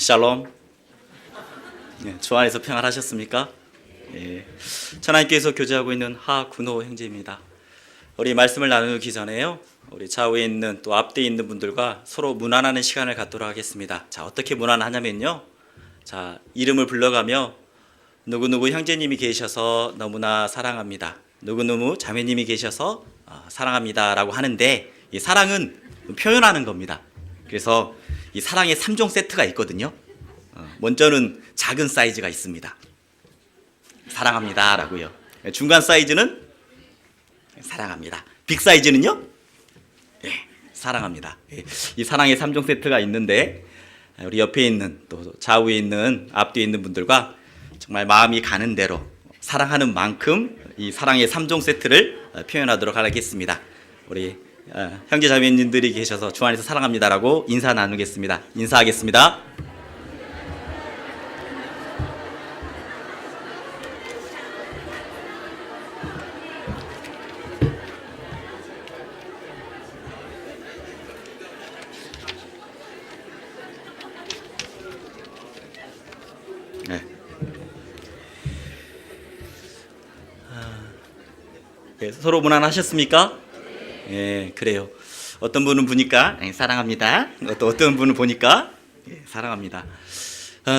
샬롬. 주 안에서 평안하셨습니까? 하나님께서 교제하고 있는 하군호 형제입니다. 우리 말씀을 나누기 전에요, 우리 좌우에 있는 또 앞뒤에 있는 분들과 서로 문안하는 시간을 갖도록 하겠습니다. 자, 어떻게 문안하냐면요, 자, 이름을 불러가며 누구누구 형제님이 계셔서 너무나 사랑합니다, 누구누구 자매님이 계셔서 사랑합니다 라고 하는데, 이 사랑은 표현하는 겁니다. 그래서 이 사랑의 3종 세트가 있거든요. 먼저는 작은 사이즈가 있습니다. 사랑합니다 라고요. 중간 사이즈는 사랑합니다. 빅 사이즈는요? 사랑합니다. 이 사랑의 3종 세트가 있는데, 우리 옆에 있는 또 좌우에 있는 앞뒤에 있는 분들과 정말 마음이 가는 대로 사랑하는 만큼 이 사랑의 3종 세트를 표현하도록 하겠습니다. 우리 형제 자매님들이 계셔서 주 안에서 사랑합니다라고 인사 나누겠습니다. 인사하겠습니다. 서로 문안하셨습니까? 그래요. 어떤 분은 보니까 사랑합니다. 어떤 분은 보니까 사랑합니다.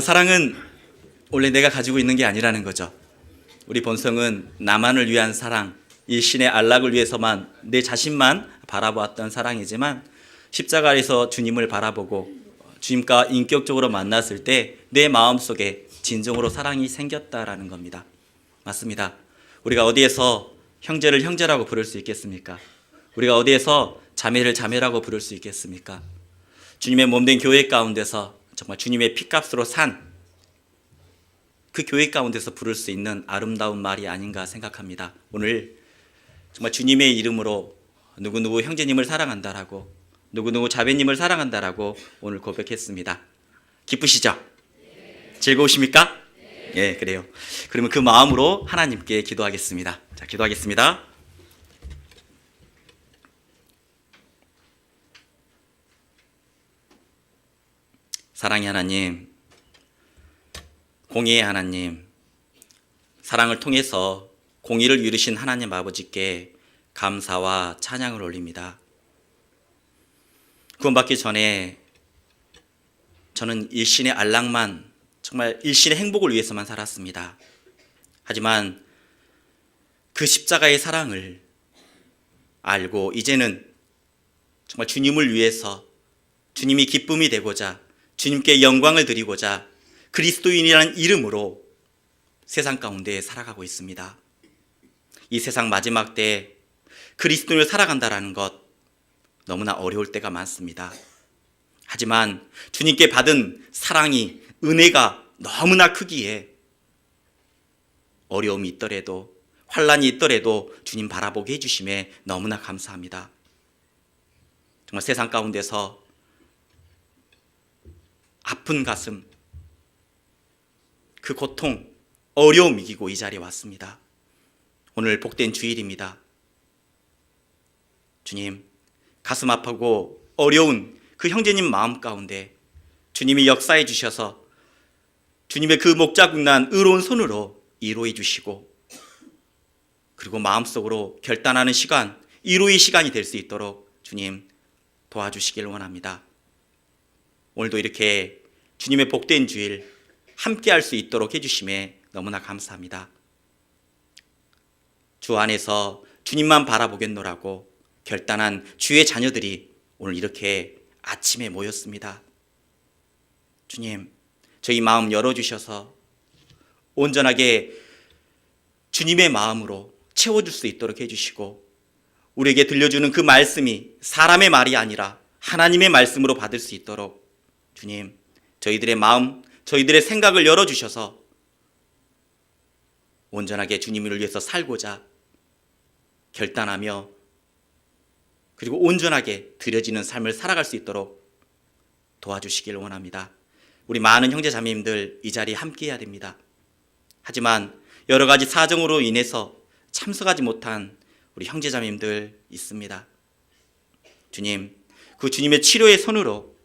사랑은 원래 내가 가지고 있는 게 아니라는 거죠. 우리 본성은 나만을 위한 사랑, 이 신의 안락을 위해서만 내 자신만 바라보았던 사랑이지만, 십자가에서 주님을 바라보고 주님과 인격적으로 만났을 때 내 마음속에 진정으로 사랑이 생겼다라는 겁니다. 맞습니다. 우리가 어디에서 형제를 형제라고 부를 수 있겠습니까? 우리가 어디에서 자매를 자매라고 부를 수 있겠습니까? 주님의 몸된 교회 가운데서 정말 주님의 피값으로 산 그 교회 가운데서 부를 수 있는 아름다운 말이 아닌가 생각합니다. 오늘 정말 주님의 이름으로 누구누구 형제님을 사랑한다라고, 누구누구 자매님을 사랑한다라고 오늘 고백했습니다. 기쁘시죠? 즐거우십니까? 그래요. 그러면 그 마음으로 하나님께 기도하겠습니다. 자, 기도하겠습니다. 사랑의 하나님, 공의의 하나님, 사랑을 통해서 공의를 이루신 하나님 아버지께 감사와 찬양을 올립니다. 구원받기 전에 저는 일신의 안락만, 정말 일신의 행복을 위해서만 살았습니다. 하지만 그 십자가의 사랑을 알고 이제는 정말 주님을 위해서, 주님이 기쁨이 되고자, 주님께 영광을 드리고자 그리스도인이라는 이름으로 세상 가운데 살아가고 있습니다. 이 세상 마지막 때에 그리스도인을 살아간다는 것 너무나 어려울 때가 많습니다. 하지만 주님께 받은 사랑이, 은혜가 너무나 크기에 어려움이 있더라도, 환난이 있더라도 주님 바라보게 해주심에 너무나 감사합니다. 정말 세상 가운데서 아픈 가슴, 그 고통, 어려움 이기고 이 자리에 왔습니다. 오늘 복된 주일입니다. 주님, 가슴 아프고 어려운 그 형제님 마음 가운데 주님이 역사해 주셔서 주님의 그 목자국난 의로운 손으로 위로해 주시고, 그리고 마음속으로 결단하는 시간, 위로의 시간이 될 수 있도록 주님 도와주시길 원합니다. 오늘도 이렇게 주님의 복된 주일 함께 할 수 있도록 해주심에 너무나 감사합니다. 주 안에서 주님만 바라보겠노라고 결단한 주의 자녀들이 오늘 이렇게 아침에 모였습니다. 주님, 저희 마음 열어주셔서 온전하게 주님의 마음으로 채워줄 수 있도록 해주시고, 우리에게 들려주는 그 말씀이 사람의 말이 아니라 하나님의 말씀으로 받을 수 있도록 주님, 저희들의 마음, 저희들의 생각을 열어주셔서 온전하게 주님을 위해서 살고자 결단하며, 그리고 온전하게 드려지는 삶을 살아갈 수 있도록 도와주시길 원합니다. 우리 많은 형제 자매님들 이 자리에 함께 해야 됩니다. 하지만 여러 가지 사정으로 인해서 참석하지 못한 우리 형제 자매님들 있습니다. 주님, 그 주님의 치료의 손으로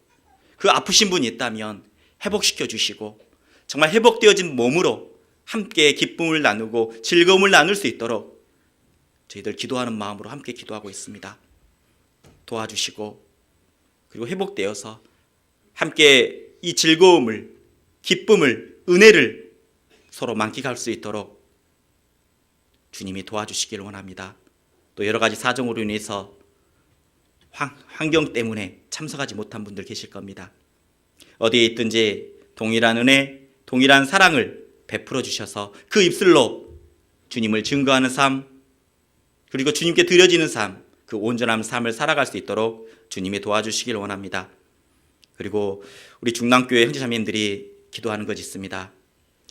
그 아프신 분이 있다면 회복시켜 주시고 정말 회복되어진 몸으로 함께 기쁨을 나누고 즐거움을 나눌 수 있도록 저희들 기도하는 마음으로 함께 기도하고 있습니다. 도와주시고 그리고 회복되어서 함께 이 즐거움을, 기쁨을, 은혜를 서로 만끽할 수 있도록 주님이 도와주시길 원합니다. 또 여러 가지 사정으로 인해서 환경 때문에 참석하지 못한 분들 계실 겁니다. 어디에 있든지 동일한 은혜, 동일한 사랑을 베풀어 주셔서 그 입술로 주님을 증거하는 삶, 그리고 주님께 드려지는 삶, 그 온전한 삶을 살아갈 수 있도록 주님이 도와주시길 원합니다. 그리고 우리 중랑교회 형제자매님들이 기도하는 것이 있습니다.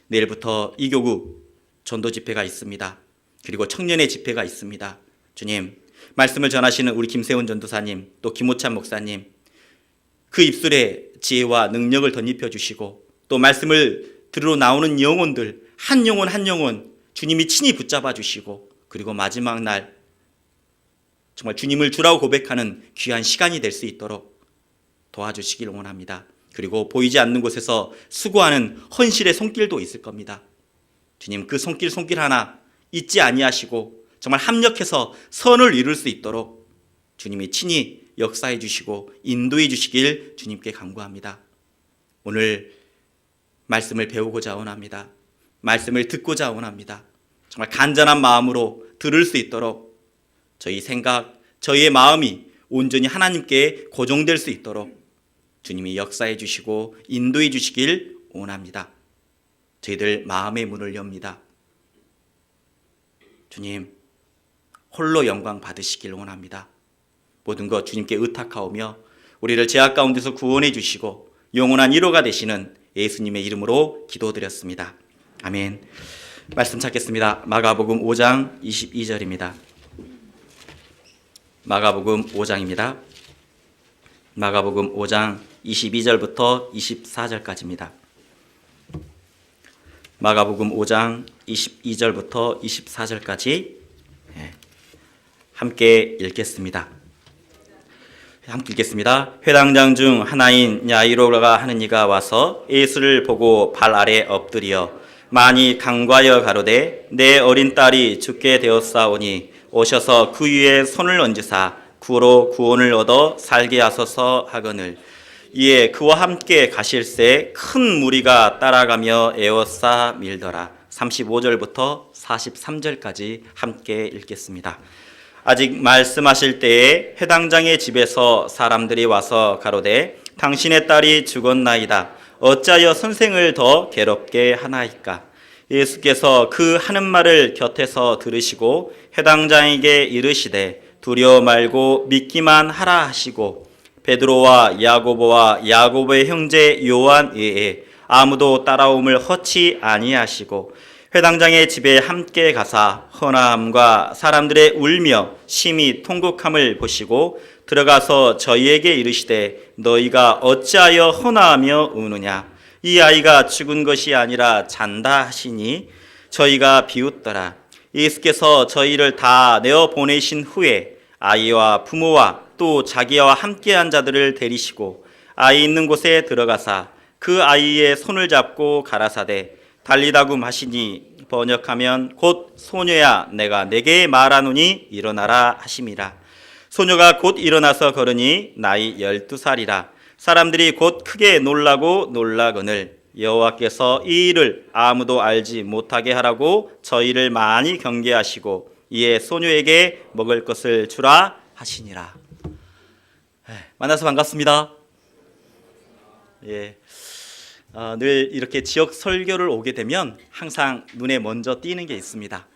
내일부터 이교구 전도 집회가 있습니다. 그리고 청년의 집회가 있습니다. 주님, 말씀을 전하시는 우리 김세훈 전도사님, 또 김호찬 목사님, 그 입술에 지혜와 능력을 덧입혀 주시고 또 말씀을 들으러 나오는 영혼들 한 영혼 한 영혼 주님이 친히 붙잡아 주시고 그리고 마지막 날 정말 주님을 주라고 고백하는 귀한 시간이 될 수 있도록 도와주시길 원합니다. 그리고 보이지 않는 곳에서 수고하는 헌실의 손길도 있을 겁니다. 주님, 그 손길 하나 잊지 아니하시고 정말 합력해서 선을 이룰 수 있도록 주님이 친히 역사해 주시고 인도해 주시길 주님께 간구합니다. 오늘 말씀을 배우고자 원합니다. 말씀을 듣고자 원합니다. 정말 간절한 마음으로 들을 수 있도록 저희 생각, 저희의 마음이 온전히 하나님께 고정될 수 있도록 주님이 역사해 주시고 인도해 주시길 원합니다. 저희들 마음의 문을 엽니다. 주님, 홀로 영광 받으시길 원합니다. 모든 것 주님께 의탁하오며 우리를 죄악 가운데서 구원해 주시고 영원한 위로가 되시는 예수님의 이름으로 기도드렸습니다. 아멘. 말씀 찾겠습니다. 마가복음 5장 22절입니다. 마가복음 5장입니다. 마가복음 5장 22절부터 24절까지입니다. 마가복음 5장 22절부터 24절까지 함께 읽겠습니다. 함께 읽겠습니다. 회당장 중 하나인 야이로가 하는 이가 와서 예수를 보고 발 아래 엎드려 많이 간과하여 가로되 내 어린 딸이 죽게 되었사오니 오셔서 그 위에 손을 얹으사 구로 구원을 얻어 살게 하소서 하거늘 이에 그와 함께 가실새 큰 무리가 따라가며 에워싸 밀더라. 35절부터 43절까지 함께 읽겠습니다. 아직 말씀하실 때에 회당장의 집에서 사람들이 와서 가로되 당신의 딸이 죽었나이다. 어찌하여 선생을 더 괴롭게 하나이까? 예수께서 그 하는 말을 곁에서 들으시고 회당장에게 이르시되 두려워 말고 믿기만 하라 하시고 베드로와 야고보와 야고보의 형제 요한 외에 아무도 따라옴을 허치 아니하시고 회당장의 집에 함께 가사 헌화함과 사람들의 울며 심히 통곡함을 보시고 들어가서 저희에게 이르시되 너희가 어찌하여 헌화하며 우느냐? 이 아이가 죽은 것이 아니라 잔다 하시니 저희가 비웃더라. 예수께서 저희를 다 내어 보내신 후에 아이와 부모와 또 자기와 함께한 자들을 데리시고 아이 있는 곳에 들어가사 그 아이의 손을 잡고 가라사대 달리다굼 하시니 번역하면 곧 소녀야 내가 내게 말하노니 일어나라 하심이라. 소녀가 곧 일어나서 걸으니 나이 12살이라. 사람들이 곧 크게 놀라고 놀라거늘 여호와께서 이 일을 아무도 알지 못하게 하라고 저희를 많이 경계하시고 이에 소녀에게 먹을 것을 주라 하시니라. 만나서 반갑습니다. 늘 이렇게 지역 설교를 오게 되면 항상 눈에 먼저 띄는 게 있습니다.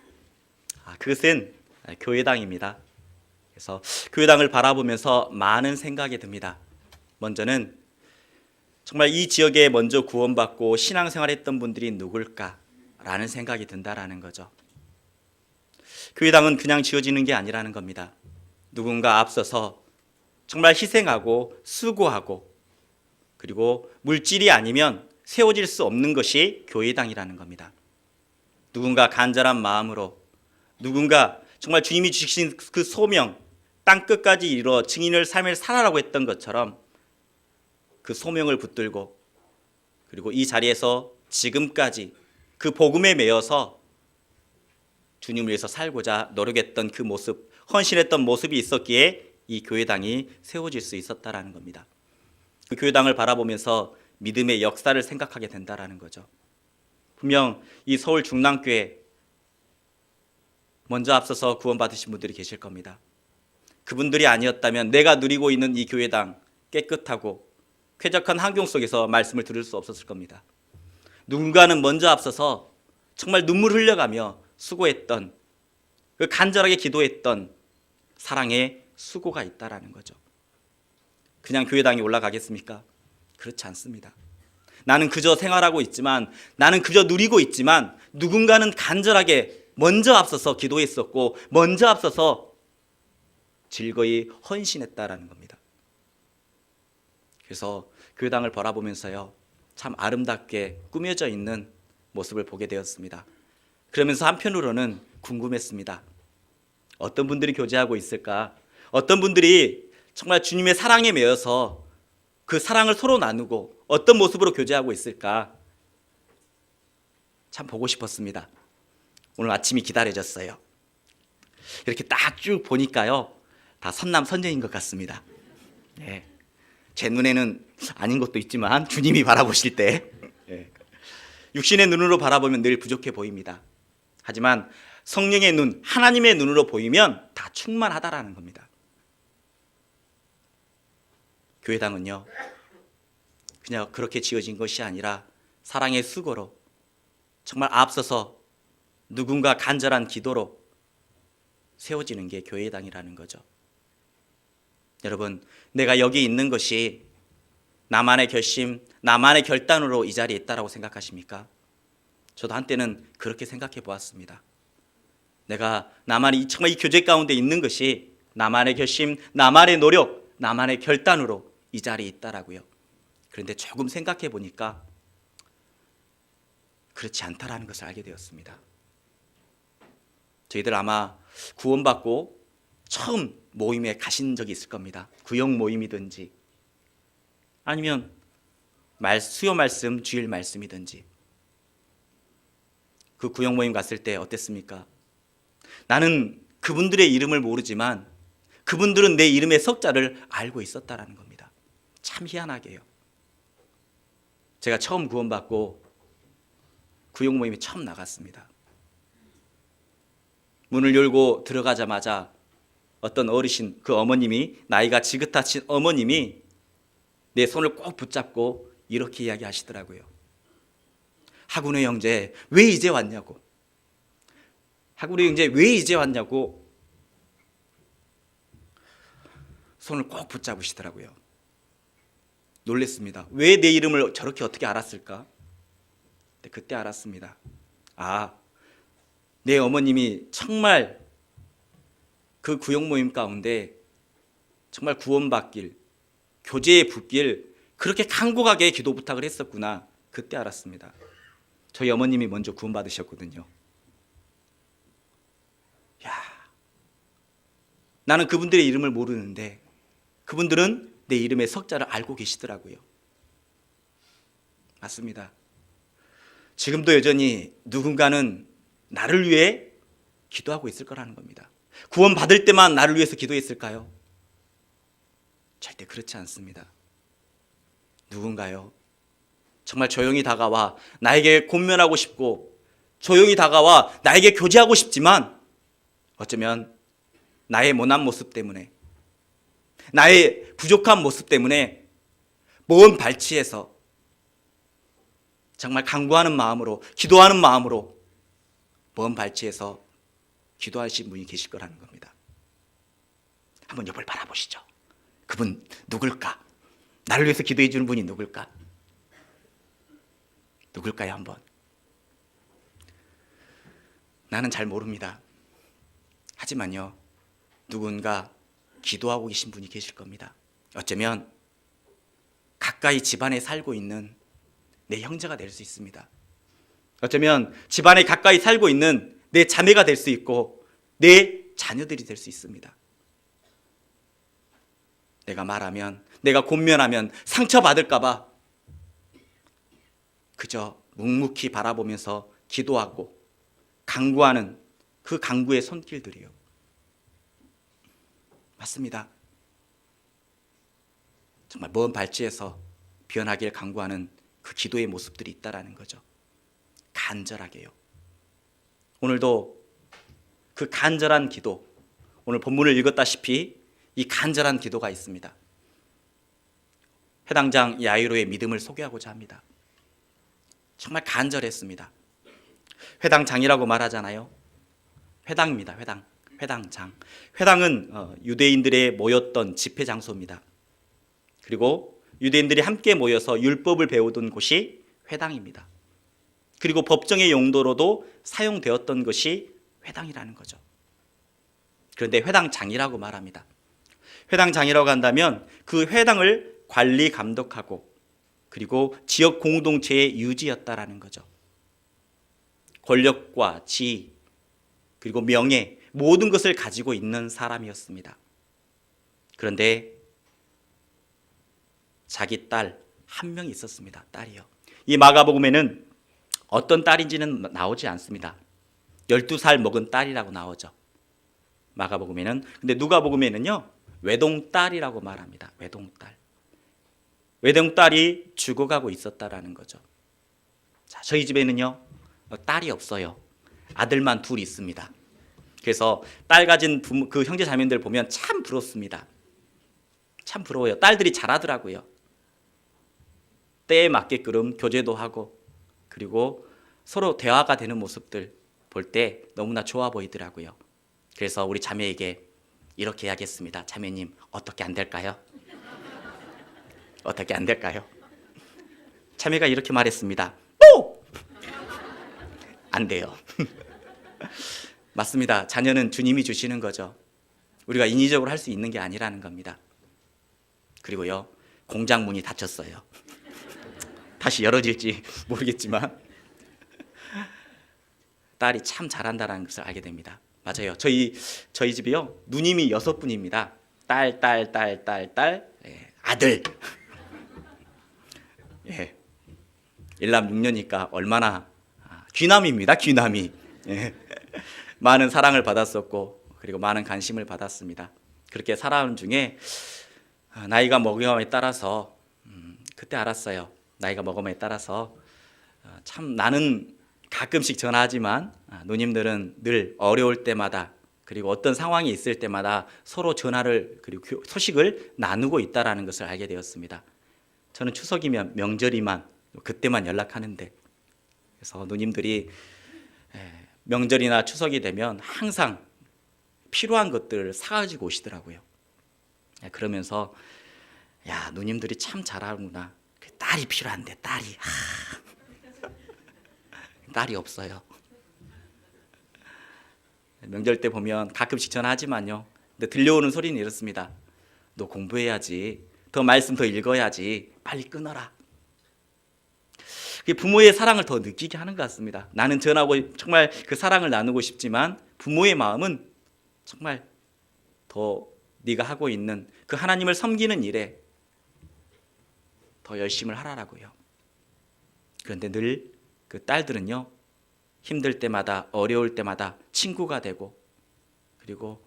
그것은 교회당입니다. 그래서 교회당을 바라보면서 많은 생각이 듭니다. 먼저는 정말 이 지역에 먼저 구원받고 신앙생활했던 분들이 누굴까라는 생각이 든다라는 거죠. 교회당은 그냥 지어지는 게 아니라는 겁니다. 누군가 앞서서 정말 희생하고 수고하고 그리고 물질이 아니면 세워질 수 없는 것이 교회당이라는 겁니다. 누군가 간절한 마음으로 누군가 정말 주님이 주신 그 소명 땅끝까지 이루어 증인을 삶을 살아라고 했던 것처럼 그 소명을 붙들고 그리고 이 자리에서 지금까지 그 복음에 매여서 주님을 위해서 살고자 노력했던 그 모습, 헌신했던 모습이 있었기에 이 교회당이 세워질 수 있었다라는 겁니다. 그 교회당을 바라보면서 믿음의 역사를 생각하게 된다라는 거죠. 분명 이 서울 중랑교회 먼저 앞서서 구원받으신 분들이 계실 겁니다. 그분들이 아니었다면 내가 누리고 있는 이 교회당 깨끗하고 쾌적한 환경 속에서 말씀을 들을 수 없었을 겁니다. 누군가는 먼저 앞서서 정말 눈물 흘려가며 수고했던, 그 간절하게 기도했던 사랑의 수고가 있다라는 거죠. 그냥 교회당에 올라가겠습니까? 그렇지 않습니다. 나는 그저 생활하고 있지만, 나는 그저 누리고 있지만, 누군가는 간절하게 먼저 앞서서 기도했었고 먼저 앞서서 즐거이 헌신했다라는 겁니다. 그래서 교회당을 바라보면서요, 참 아름답게 꾸며져 있는 모습을 보게 되었습니다. 그러면서 한편으로는 궁금했습니다. 어떤 분들이 교제하고 있을까? 어떤 분들이 정말 주님의 사랑에 매여서 그 사랑을 서로 나누고 어떤 모습으로 교제하고 있을까? 참 보고 싶었습니다. 오늘 아침이 기다려졌어요. 이렇게 딱 쭉 보니까요, 다 선남선녀인 것 같습니다. 네. 제 눈에는 아닌 것도 있지만 주님이 바라보실 때 육신의 눈으로 바라보면 늘 부족해 보입니다. 하지만 성령의 눈, 하나님의 눈으로 보이면 다 충만하다라는 겁니다. 교회당은요, 그냥 그렇게 지어진 것이 아니라 사랑의 수고로, 정말 앞서서 누군가 간절한 기도로 세워지는 게 교회당이라는 거죠. 여러분, 내가 여기 있는 것이 나만의 결심, 나만의 결단으로 이 자리에 있다라고 생각하십니까? 저도 한때는 그렇게 생각해 보았습니다. 내가 나만이 정말 이 교제 가운데 있는 것이 나만의 결심, 나만의 노력, 나만의 결단으로 이 자리에 있다라고요. 그런데 조금 생각해 보니까 그렇지 않다라는 것을 알게 되었습니다. 저희들 아마 구원받고 처음 모임에 가신 적이 있을 겁니다. 구역 모임이든지 아니면 수요 말씀, 주일 말씀이든지. 그 구역 모임 갔을 때 어땠습니까? 나는 그분들의 이름을 모르지만 그분들은 내 이름의 석자를 알고 있었다라는 겁니다. 참 희한하게요. 제가 처음 구원받고 구역 모임에 처음 나갔습니다. 문을 열고 들어가자마자 어떤 어르신, 그 어머님이, 나이가 지긋하신 어머님이 내 손을 꼭 붙잡고 이렇게 이야기하시더라고요. 하군의 형제, 왜 이제 왔냐고. 하군의 형제, 왜 이제 왔냐고 손을 꼭 붙잡으시더라고요. 놀랬습니다. 왜 내 이름을 저렇게 어떻게 알았을까? 그때 알았습니다. 아, 내 어머님이 정말 그 구역 모임 가운데 정말 구원받길, 교제에 붙길 그렇게 간곡하게 기도 부탁을 했었구나. 그때 알았습니다. 저희 어머님이 먼저 구원받으셨거든요. 야, 나는 그분들의 이름을 모르는데 그분들은 내 이름의 석자를 알고 계시더라고요. 맞습니다. 지금도 여전히 누군가는 나를 위해 기도하고 있을 거라는 겁니다. 구원 받을 때만 나를 위해서 기도했을까요? 절대 그렇지 않습니다. 누군가요? 정말 조용히 다가와 나에게 권면하고 싶고 조용히 다가와 나에게 교제하고 싶지만 어쩌면 나의 모난 모습 때문에, 나의 부족한 모습 때문에 먼 발치에서 정말 간구하는 마음으로, 기도하는 마음으로 먼 발치에서 기도하신 분이 계실 거라는 겁니다. 한번 옆을 바라보시죠. 그분 누굴까? 나를 위해서 기도해 주는 분이 누굴까? 누굴까요? 한번. 나는 잘 모릅니다. 하지만요, 누군가 기도하고 계신 분이 계실 겁니다. 어쩌면 가까이 집안에 살고 있는 내 형제가 될 수 있습니다. 어쩌면 집안에 가까이 살고 있는 내 자매가 될 수 있고 내 자녀들이 될 수 있습니다. 내가 말하면, 내가 권면하면 상처받을까 봐 그저 묵묵히 바라보면서 기도하고 간구하는 그 간구의 손길들이요. 맞습니다. 정말 먼 발치에서 변하길 간구하는 그 기도의 모습들이 있다라는 거죠. 간절하게요. 오늘도 그 간절한 기도, 오늘 본문을 읽었다시피 이 간절한 기도가 있습니다. 회당장 야이로의 믿음을 소개하고자 합니다. 정말 간절했습니다. 회당장이라고 말하잖아요. 회당입니다. 회당장. 회당은 유대인들의 모였던 집회 장소입니다. 그리고 유대인들이 함께 모여서 율법을 배우던 곳이 회당입니다. 그리고 법정의 용도로도 사용되었던 것이 회당이라는 거죠. 그런데 회당장이라고 말합니다. 회당장이라고 한다면 그 회당을 관리 감독하고 그리고 지역 공동체의 유지였다라는 거죠. 권력과 지위 그리고 명예 모든 것을 가지고 있는 사람이었습니다. 그런데 자기 딸 한 명이 있었습니다. 딸이요. 이 마가복음에는 어떤 딸인지는 나오지 않습니다. 12살 먹은 딸이라고 나오죠. 마가복음에는. 근데 누가복음에는요. 외동딸이라고 말합니다. 외동딸. 외동딸이 죽어가고 있었다라는 거죠. 자, 저희 집에는요. 딸이 없어요. 아들만 둘 있습니다. 그래서 딸 가진 부모, 그 형제 자매들 보면 참 부럽습니다. 참 부러워요. 딸들이 잘하더라고요. 때에 맞게끔 교제도 하고 그리고 서로 대화가 되는 모습들 볼 때 너무나 좋아 보이더라고요. 그래서 우리 자매에게 이렇게 해야겠습니다. 자매님 어떻게 안 될까요? 어떻게 안 될까요? 자매가 이렇게 말했습니다. 또! 안 돼요. 맞습니다. 자녀는 주님이 주시는 거죠. 우리가 인위적으로 할 수 있는 게 아니라는 겁니다. 그리고요, 공장 문이 닫혔어요. 다시 열어질지 모르겠지만 딸이 참 잘한다는 것을 알게 됩니다. 맞아요. 저희 집이요, 누님이 6분입니다. 딸, 예, 아들. 예, 일남 6녀니까 얼마나 귀남입니다. 귀남이. 예. 많은 사랑을 받았었고 그리고 많은 관심을 받았습니다. 그렇게 살아온 중에 나이가 먹음에 따라서 그때 알았어요. 나이가 먹음에 따라서 참 나는 가끔씩 전화하지만 누님들은 늘 어려울 때마다 그리고 어떤 상황이 있을 때마다 서로 전화를 그리고 소식을 나누고 있다는 것을 알게 되었습니다. 저는 추석이면 명절이만 그때만 연락하는데 그래서 누님들이 명절이나 추석이 되면 항상 필요한 것들을 사가지고 오시더라고요. 그러면서 야 누님들이 참 잘하는구나. 딸이 필요한데 딸이 없어요. 명절 때 보면 가끔씩 전화하지만요. 근데 들려오는 소리는 이렇습니다. 너 공부해야지. 더 말씀 더 읽어야지. 빨리 끊어라. 부모의 사랑을 더 느끼게 하는 것 같습니다. 나는 전하고 정말 그 사랑을 나누고 싶지만 부모의 마음은 정말 더 네가 하고 있는 그 하나님을 섬기는 일에 더 열심을 하라고요. 그런데 늘 그 딸들은요, 힘들 때마다 어려울 때마다 친구가 되고 그리고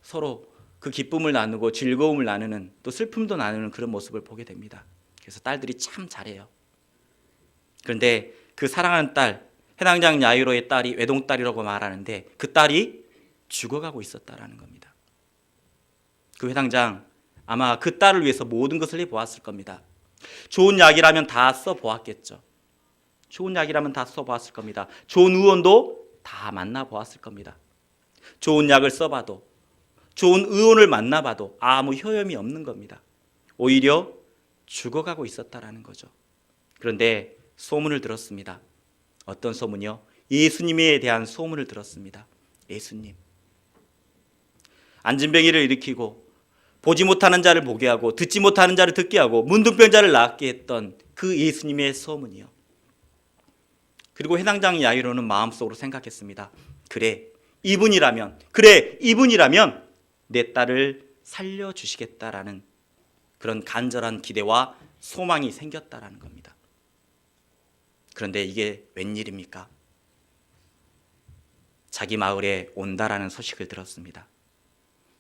서로 그 기쁨을 나누고 즐거움을 나누는 또 슬픔도 나누는 그런 모습을 보게 됩니다. 그래서 딸들이 참 잘해요. 그런데 그 사랑하는 딸, 해당장 야이로의 딸이 외동딸이라고 말하는데 그 딸이 죽어가고 있었다라는 겁니다. 그 회당장 아마 그 딸을 위해서 모든 것을 해보았을 겁니다. 좋은 약이라면 다 써보았겠죠. 좋은 약이라면 다 써보았을 겁니다. 좋은 의원도 다 만나보았을 겁니다. 좋은 약을 써봐도 좋은 의원을 만나봐도 아무 효험이 없는 겁니다. 오히려 죽어가고 있었다라는 거죠. 그런데 소문을 들었습니다. 어떤 소문이요? 예수님에 대한 소문을 들었습니다. 예수님. 안진뱅이를 일으키고 보지 못하는 자를 보게 하고 듣지 못하는 자를 듣게 하고 문둥병자를 낫게 했던 그 예수님의 소문이요. 그리고 해당장 야이로는 마음속으로 생각했습니다. 그래 이분이라면 내 딸을 살려주시겠다라는 그런 간절한 기대와 소망이 생겼다라는 겁니다. 그런데 이게 웬일입니까? 자기 마을에 온다라는 소식을 들었습니다.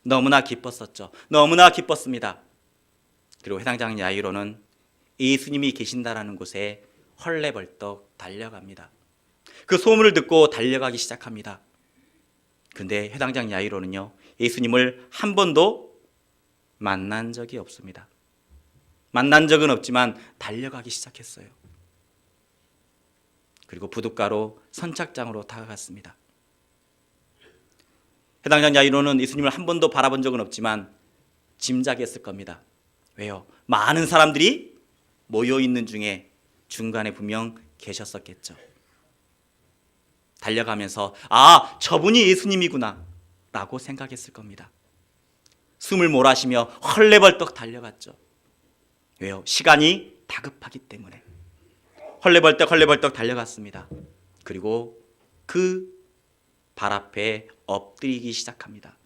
너무나 기뻤었죠. 너무나 기뻤습니다. 그리고 해당장 야이로는 예수님이 계신다라는 곳에 헐레벌떡 달려갑니다. 그 소문을 듣고 달려가기 시작합니다. 근데 해당장 야이로는요, 예수님을 한 번도 만난 적이 없습니다. 만난 적은 없지만 달려가기 시작했어요. 그리고 부둣가로 선착장으로 다가갔습니다. 해당장 야이로는 예수님을 한 번도 바라본 적은 없지만 짐작했을 겁니다. 왜요? 많은 사람들이 모여있는 중에 중간에 분명 계셨었겠죠. 달려가면서 아, 저분이 예수님이구나 라고 생각했을 겁니다. 숨을 몰아쉬며 헐레벌떡 달려갔죠. 왜요? 시간이 다급하기 때문에 헐레벌떡 달려갔습니다. 그리고 그 발 앞에 엎드리기 시작합니다.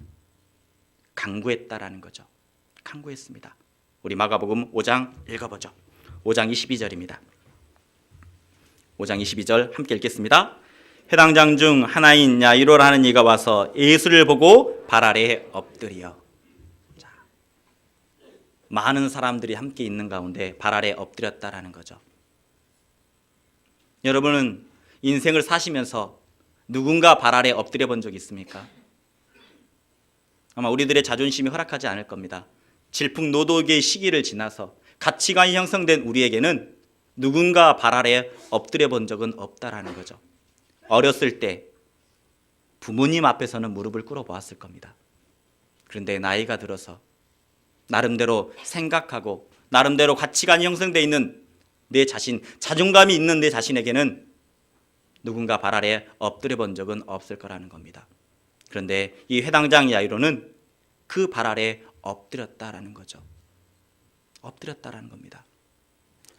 간구했다라는 거죠. 간구했습니다. 우리 마가복음 5장 읽어보죠. 5장 22절입니다. 5장 22절 함께 읽겠습니다. 해당장 중 하나인 야이로라는 이가 와서 예수를 보고 발 아래 엎드려. 자, 많은 사람들이 함께 있는 가운데 발 아래 엎드렸다라는 거죠. 여러분은 인생을 사시면서 누군가 발 아래 엎드려 본 적 있습니까? 아마 우리들의 자존심이 허락하지 않을 겁니다. 질풍노도의 시기를 지나서 가치관이 형성된 우리에게는 누군가 발 아래 엎드려 본 적은 없다라는 거죠. 어렸을 때 부모님 앞에서는 무릎을 꿇어 보았을 겁니다. 그런데 나이가 들어서 나름대로 생각하고 나름대로 가치관이 형성되어 있는 내 자신, 자존감이 있는 내 자신에게는 누군가 발 아래 엎드려 본 적은 없을 거라는 겁니다. 그런데 이 회당장 야이로는 그 발 아래 엎드렸다라는 거죠. 엎드렸다라는 겁니다.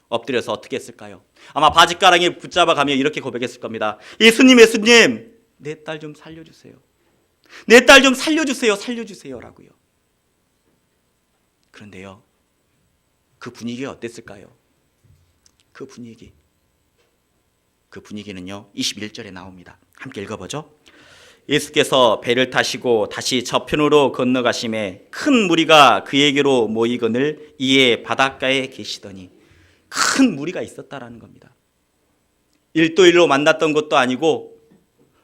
엎드려서 어떻게 했을까요? 아마 바지가랑이 붙잡아가며 이렇게 고백했을 겁니다. 예수님, 내 딸 좀 살려주세요. 내 딸 좀 살려주세요 라고요. 그런데요, 그 분위기가 어땠을까요? 그 분위기는요 21절에 나옵니다. 함께 읽어보죠. 예수께서 배를 타시고 다시 저편으로 건너가심에 큰 무리가 그에게로 모이거늘 이에 바닷가에 계시더니, 큰 무리가 있었다라는 겁니다. 1도1로 만났던 것도 아니고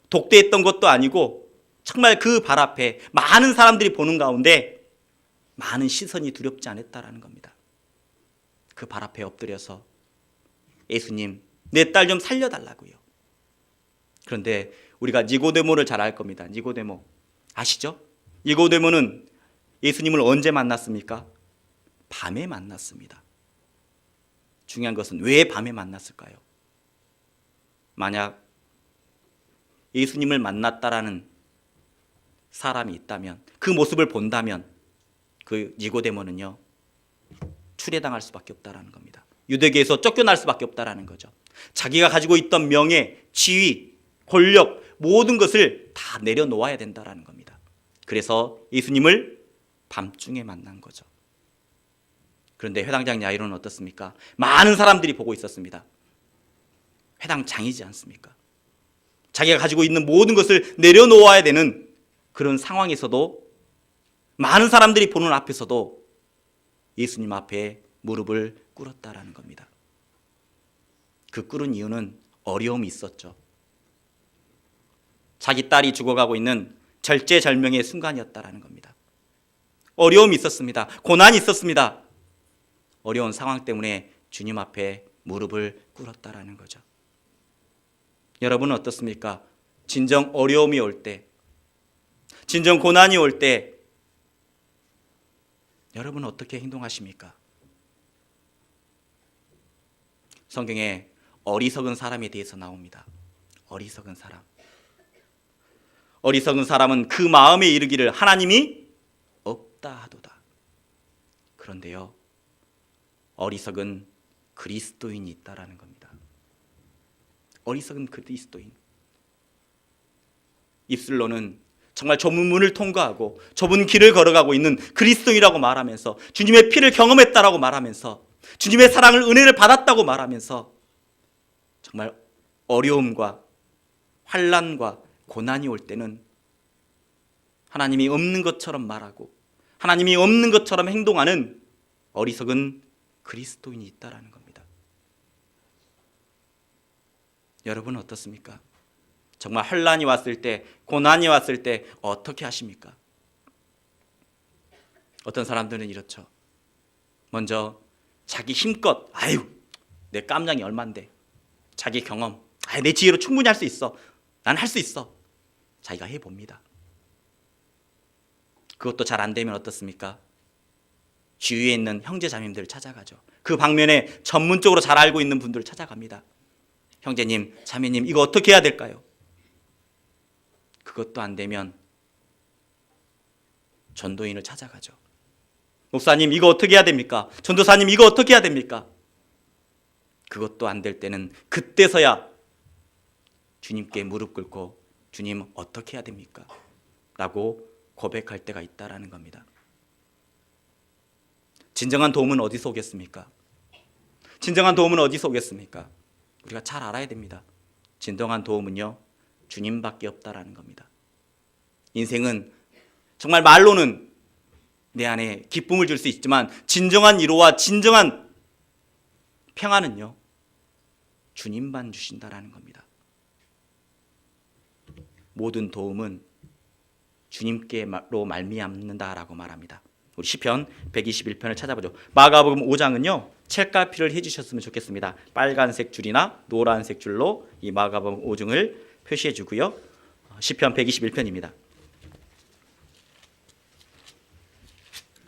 독대했던 것도 아니고 정말 그 발 앞에 많은 사람들이 보는 가운데 많은 시선이 두렵지 않았다라는 겁니다. 그 발 앞에 엎드려서 예수님, 내 딸 좀 살려달라고요. 그런데 우리가 니고데모를 잘 알 겁니다. 니고데모 아시죠? 니고데모는 예수님을 언제 만났습니까? 밤에 만났습니다. 중요한 것은 왜 밤에 만났을까요? 만약 예수님을 만났다라는 사람이 있다면, 그 모습을 본다면 그 니고데모는요 추례당할 수밖에 없다라는 겁니다. 유대계에서 쫓겨날 수밖에 없다라는 거죠. 자기가 가지고 있던 명예, 지위, 권력, 모든 것을 다 내려놓아야 된다라는 겁니다. 그래서 예수님을 밤중에 만난 거죠. 그런데 회당장 야이로는 어떻습니까? 많은 사람들이 보고 있었습니다. 회당장이지 않습니까? 자기가 가지고 있는 모든 것을 내려놓아야 되는 그런 상황에서도, 많은 사람들이 보는 앞에서도 예수님 앞에 무릎을 꿇었다라는 겁니다. 그 꿇은 이유는 어려움이 있었죠. 자기 딸이 죽어가고 있는 절제절명의 순간이었다라는 겁니다. 어려움이 있었습니다. 고난이 있었습니다. 어려운 상황 때문에 주님 앞에 무릎을 꿇었다라는 거죠. 여러분은 어떻습니까? 진정 어려움이 올 때, 진정 고난이 올 때 여러분은 어떻게 행동하십니까? 성경에 어리석은 사람에 대해서 나옵니다. 어리석은 사람. 어리석은 사람은 그 마음에 이르기를 하나님이 없다 하도다. 그런데요, 어리석은 그리스도인이 있다라는 겁니다. 어리석은 그리스도인. 입술로는 정말 좁은 문을 통과하고 좁은 길을 걸어가고 있는 그리스도인이라고 말하면서, 주님의 피를 경험했다라고 말하면서, 주님의 사랑을, 은혜를 받았다고 말하면서 정말 어려움과 환난과 고난이 올 때는 하나님이 없는 것처럼 말하고 하나님이 없는 것처럼 행동하는 어리석은 그리스도인이 있다라는 겁니다. 여러분은 어떻습니까? 정말 환난이 왔을 때, 고난이 왔을 때 어떻게 하십니까? 어떤 사람들은 이렇죠. 먼저 자기 힘껏, 아유, 내 깜냥이 얼만데, 자기 경험, 내 지혜로 충분히 할 수 있어, 난 할 수 있어, 자기가 해봅니다. 그것도 잘 안 되면 어떻습니까? 주위에 있는 형제 자매님들을 찾아가죠. 그 방면에 전문적으로 잘 알고 있는 분들을 찾아갑니다. 형제님, 자매님, 이거 어떻게 해야 될까요? 그것도 안 되면 전도인을 찾아가죠. 목사님, 이거 어떻게 해야 됩니까? 전도사님, 이거 어떻게 해야 됩니까? 그것도 안 될 때는 그때서야 주님께 무릎 꿇고 주님, 어떻게 해야 됩니까? 라고 고백할 때가 있다라는 겁니다. 진정한 도움은 어디서 오겠습니까? 진정한 도움은 어디서 오겠습니까? 우리가 잘 알아야 됩니다. 진정한 도움은요, 주님밖에 없다라는 겁니다. 인생은 정말 말로는 내 안에 기쁨을 줄 수 있지만 진정한 위로와 진정한 평안은요, 주님만 주신다라는 겁니다. 모든 도움은 주님께로 말미암는다라고 말합니다. 우리 시편 121편을 찾아보죠. 마가복음 5장은요, 책갈피를 해주셨으면 좋겠습니다. 빨간색 줄이나 노란색 줄로 이 마가복음 5장을 표시해 주고요. 시편 121편입니다.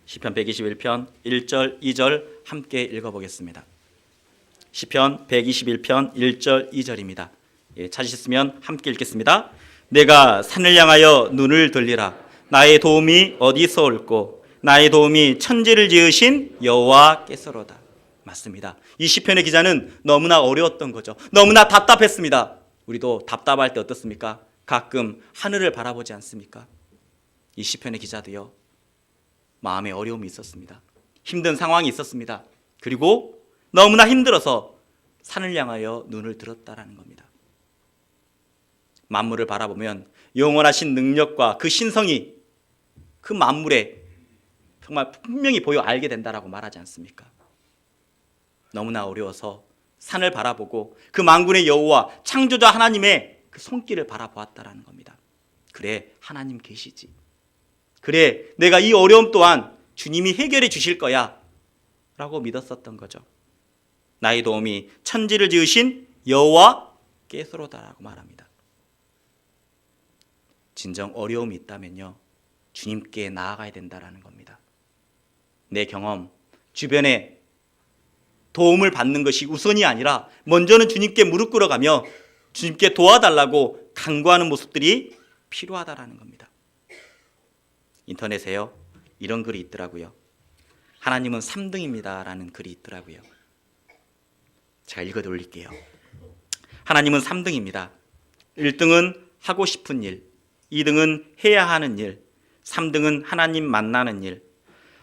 시편 121편 1절 2절 함께 읽어보겠습니다. 시편 121편 1절 2절입니다. 찾으셨으면 함께 읽겠습니다. 내가 산을 향하여 눈을 돌리라. 나의 도움이 어디서 올꼬? 나의 도움이 천지를 지으신 여호와께서로다. 맞습니다. 이 시편의 기자는 너무나 어려웠던 거죠. 너무나 답답했습니다. 우리도 답답할 때 어떻습니까? 가끔 하늘을 바라보지 않습니까? 이 시편의 기자도요, 마음에 어려움이 있었습니다. 힘든 상황이 있었습니다. 그리고 너무나 힘들어서 산을 향하여 눈을 들었다라는 겁니다. 만물을 바라보면 영원하신 능력과 그 신성이 그 만물에 정말 분명히 보여 알게 된다라고 말하지 않습니까? 너무나 어려워서 산을 바라보고 그 만군의 여호와 창조자 하나님의 그 손길을 바라보았다라는 겁니다. 그래, 하나님 계시지. 그래, 내가 이 어려움 또한 주님이 해결해 주실 거야 라고 믿었었던 거죠. 나의 도움이 천지를 지으신 여호와께서로다라고 말합니다. 진정 어려움이 있다면요, 주님께 나아가야 된다라는 겁니다. 내 경험, 주변에 도움을 받는 것이 우선이 아니라 먼저는 주님께 무릎 꿇어가며 주님께 도와달라고 간구하는 모습들이 필요하다라는 겁니다. 인터넷에요, 이런 글이 있더라고요. 하나님은 3등입니다 라는 글이 있더라고요. 제가 읽어 드릴게요. 하나님은 3등입니다. 1등은 하고 싶은 일, 2등은 해야 하는 일, 3등은 하나님 만나는 일.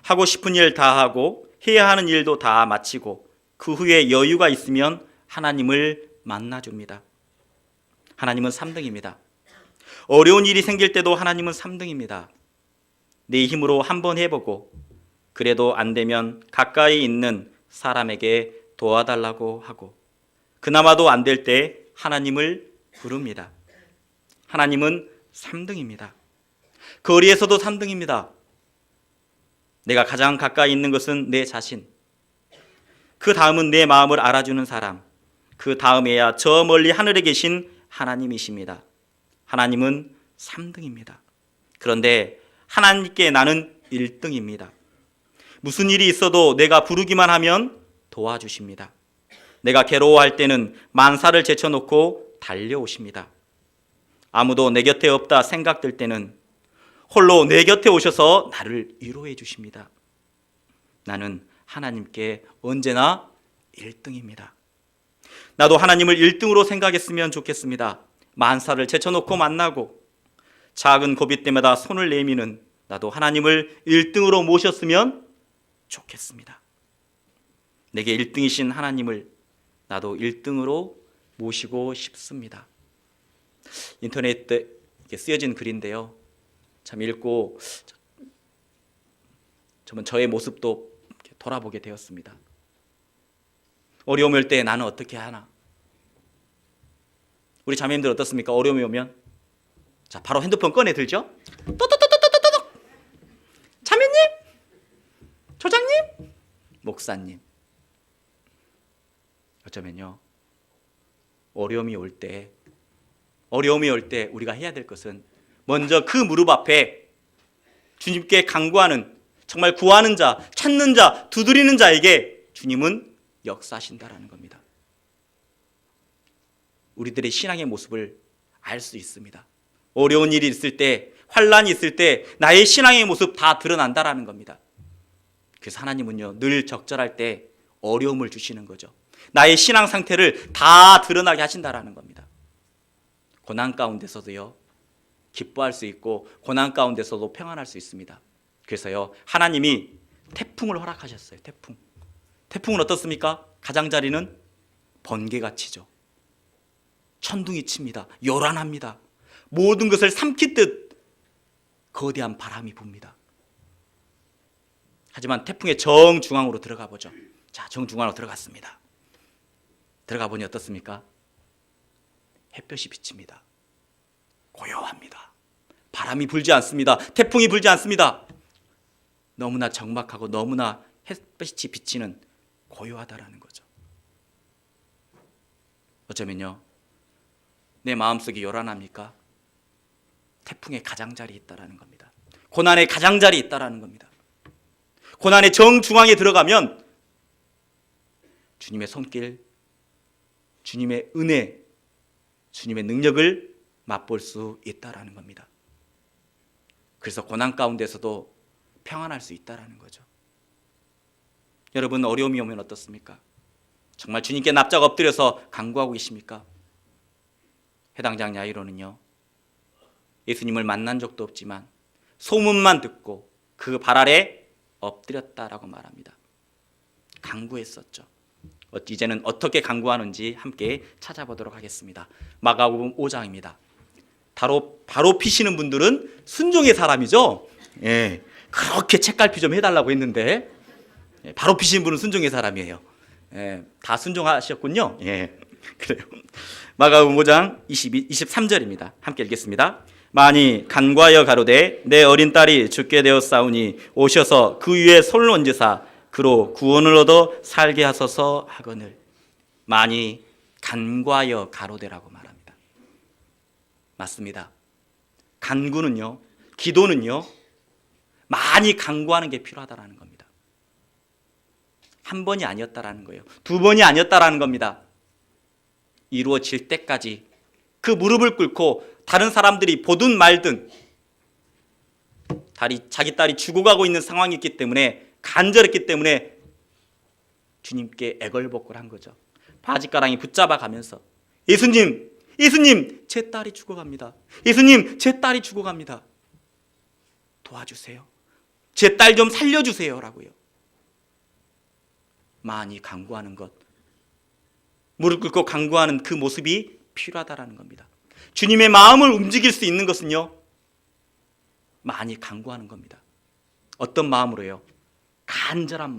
하고 싶은 일 다 하고 해야 하는 일도 다 마치고 그 후에 여유가 있으면 하나님을 만나줍니다. 하나님은 3등입니다. 어려운 일이 생길 때도 하나님은 3등입니다. 내 힘으로 한번 해보고 그래도 안 되면 가까이 있는 사람에게 도와달라고 하고 그나마도 안 될 때 하나님을 부릅니다. 하나님은 3등입니다. 거리에서도 3등입니다. 내가 가장 가까이 있는 것은 내 자신, 그 다음은 내 마음을 알아주는 사람, 그 다음에야 저 멀리 하늘에 계신 하나님이십니다. 하나님은 3등입니다. 그런데 하나님께 나는 1등입니다. 무슨 일이 있어도 내가 부르기만 하면 도와주십니다. 내가 괴로워할 때는 만사를 제쳐놓고 달려오십니다. 아무도 내 곁에 없다 생각될 때는 홀로 내 곁에 오셔서 나를 위로해 주십니다. 나는 하나님께 언제나 1등입니다. 나도 하나님을 1등으로 생각했으면 좋겠습니다. 만사를 제쳐놓고 만나고 작은 고비 때마다 손을 내미는 나도 하나님을 1등으로 모셨으면 좋겠습니다. 내게 1등이신 하나님을 나도 1등으로 모시고 싶습니다. 인터넷에 쓰여진 글인데요. 참 읽고 저의 모습도 돌아보게 되었습니다. 어려움이 올 때 나는 어떻게 하나? 우리 자매님들 어떻습니까? 어려움이 오면 자, 바로 핸드폰 꺼내 들죠? 또또또또또또또 자매님, 조장님, 목사님. 어쩌면요, 어려움이 올 때 우리가 해야 될 것은 먼저 그 무릎 앞에 주님께 간구하는, 정말 구하는 자, 찾는 자, 두드리는 자에게 주님은 역사하신다라는 겁니다. 우리들의 신앙의 모습을 알 수 있습니다. 어려운 일이 있을 때, 환난이 있을 때 나의 신앙의 모습 다 드러난다라는 겁니다. 그래서 하나님은요, 늘 적절할 때 어려움을 주시는 거죠. 나의 신앙 상태를 다 드러나게 하신다라는 겁니다. 고난 가운데서도요, 기뻐할 수 있고 고난 가운데서도 평안할 수 있습니다. 그래서요, 하나님이 태풍을 허락하셨어요. 태풍은 어떻습니까? 가장자리는 번개가 치죠. 천둥이 칩니다. 요란합니다. 모든 것을 삼키듯 거대한 바람이 붑니다. 하지만 태풍의 정중앙으로 들어가 보죠. 자, 정중앙으로 들어갔습니다. 들어가 보니 어떻습니까? 햇볕이 비칩니다. 고요합니다. 바람이 불지 않습니다. 태풍이 불지 않습니다. 너무나 적막하고 너무나 햇빛이 비치는 고요하다라는 거죠. 어쩌면요, 내 마음속이 요란합니까? 태풍의 가장자리에 있다라는 겁니다. 고난의 가장자리에 있다라는 겁니다. 고난의 정중앙에 들어가면 주님의 손길, 주님의 은혜, 주님의 능력을 맛볼 수 있다라는 겁니다. 그래서 고난 가운데서도 평안할 수 있다라는 거죠. 여러분, 어려움이 오면 어떻습니까? 정말 주님께 납작 엎드려서 간구하고 계십니까? 해당장 야이로는요, 예수님을 만난 적도 없지만 소문만 듣고 그 발 아래 엎드렸다라고 말합니다. 간구했었죠. 이제는 어떻게 간구하는지 함께 찾아보도록 하겠습니다. 마가복음 5장입니다. 바로 피시는 분들은 순종의 사람이죠. 예, 그렇게 책갈피 좀 해달라고 했는데 바로 피시는 분은 순종의 사람이에요. 예, 다 순종하셨군요. 예, 그래요. 마가복음 5장 23절입니다. 함께 읽겠습니다. 많이 간과하여 가로되 내 어린 딸이 죽게 되었사오니 오셔서 그 위에 손을 얹으사 그로 구원을 얻어 살게 하소서 하거늘. 많이 간과하여 가로되라고 말합니다. 맞습니다. 간구는요, 기도는요, 많이 간구하는 게 필요하다라는 겁니다. 한 번이 아니었다라는 거예요. 두 번이 아니었다라는 겁니다. 이루어질 때까지 그 무릎을 꿇고 다른 사람들이 보든 말든 자기 딸이 죽어가고 있는 상황이 있기 때문에, 간절했기 때문에 주님께 애걸복걸 한 거죠. 바지가랑이 붙잡아 가면서 예수님, 제 딸이 죽어갑니다. 예수님, 제 딸이 죽어갑니다. 도와주세요. 제 딸 좀 살려주세요 라고요. 많이 간구하는 것, 무릎 꿇고 간구하는 그 모습이 필요하다라는 겁니다. 주님의 마음을 움직일 수 있는 것은요, 많이 간구하는 겁니다. 어떤 마음으로요? 간절한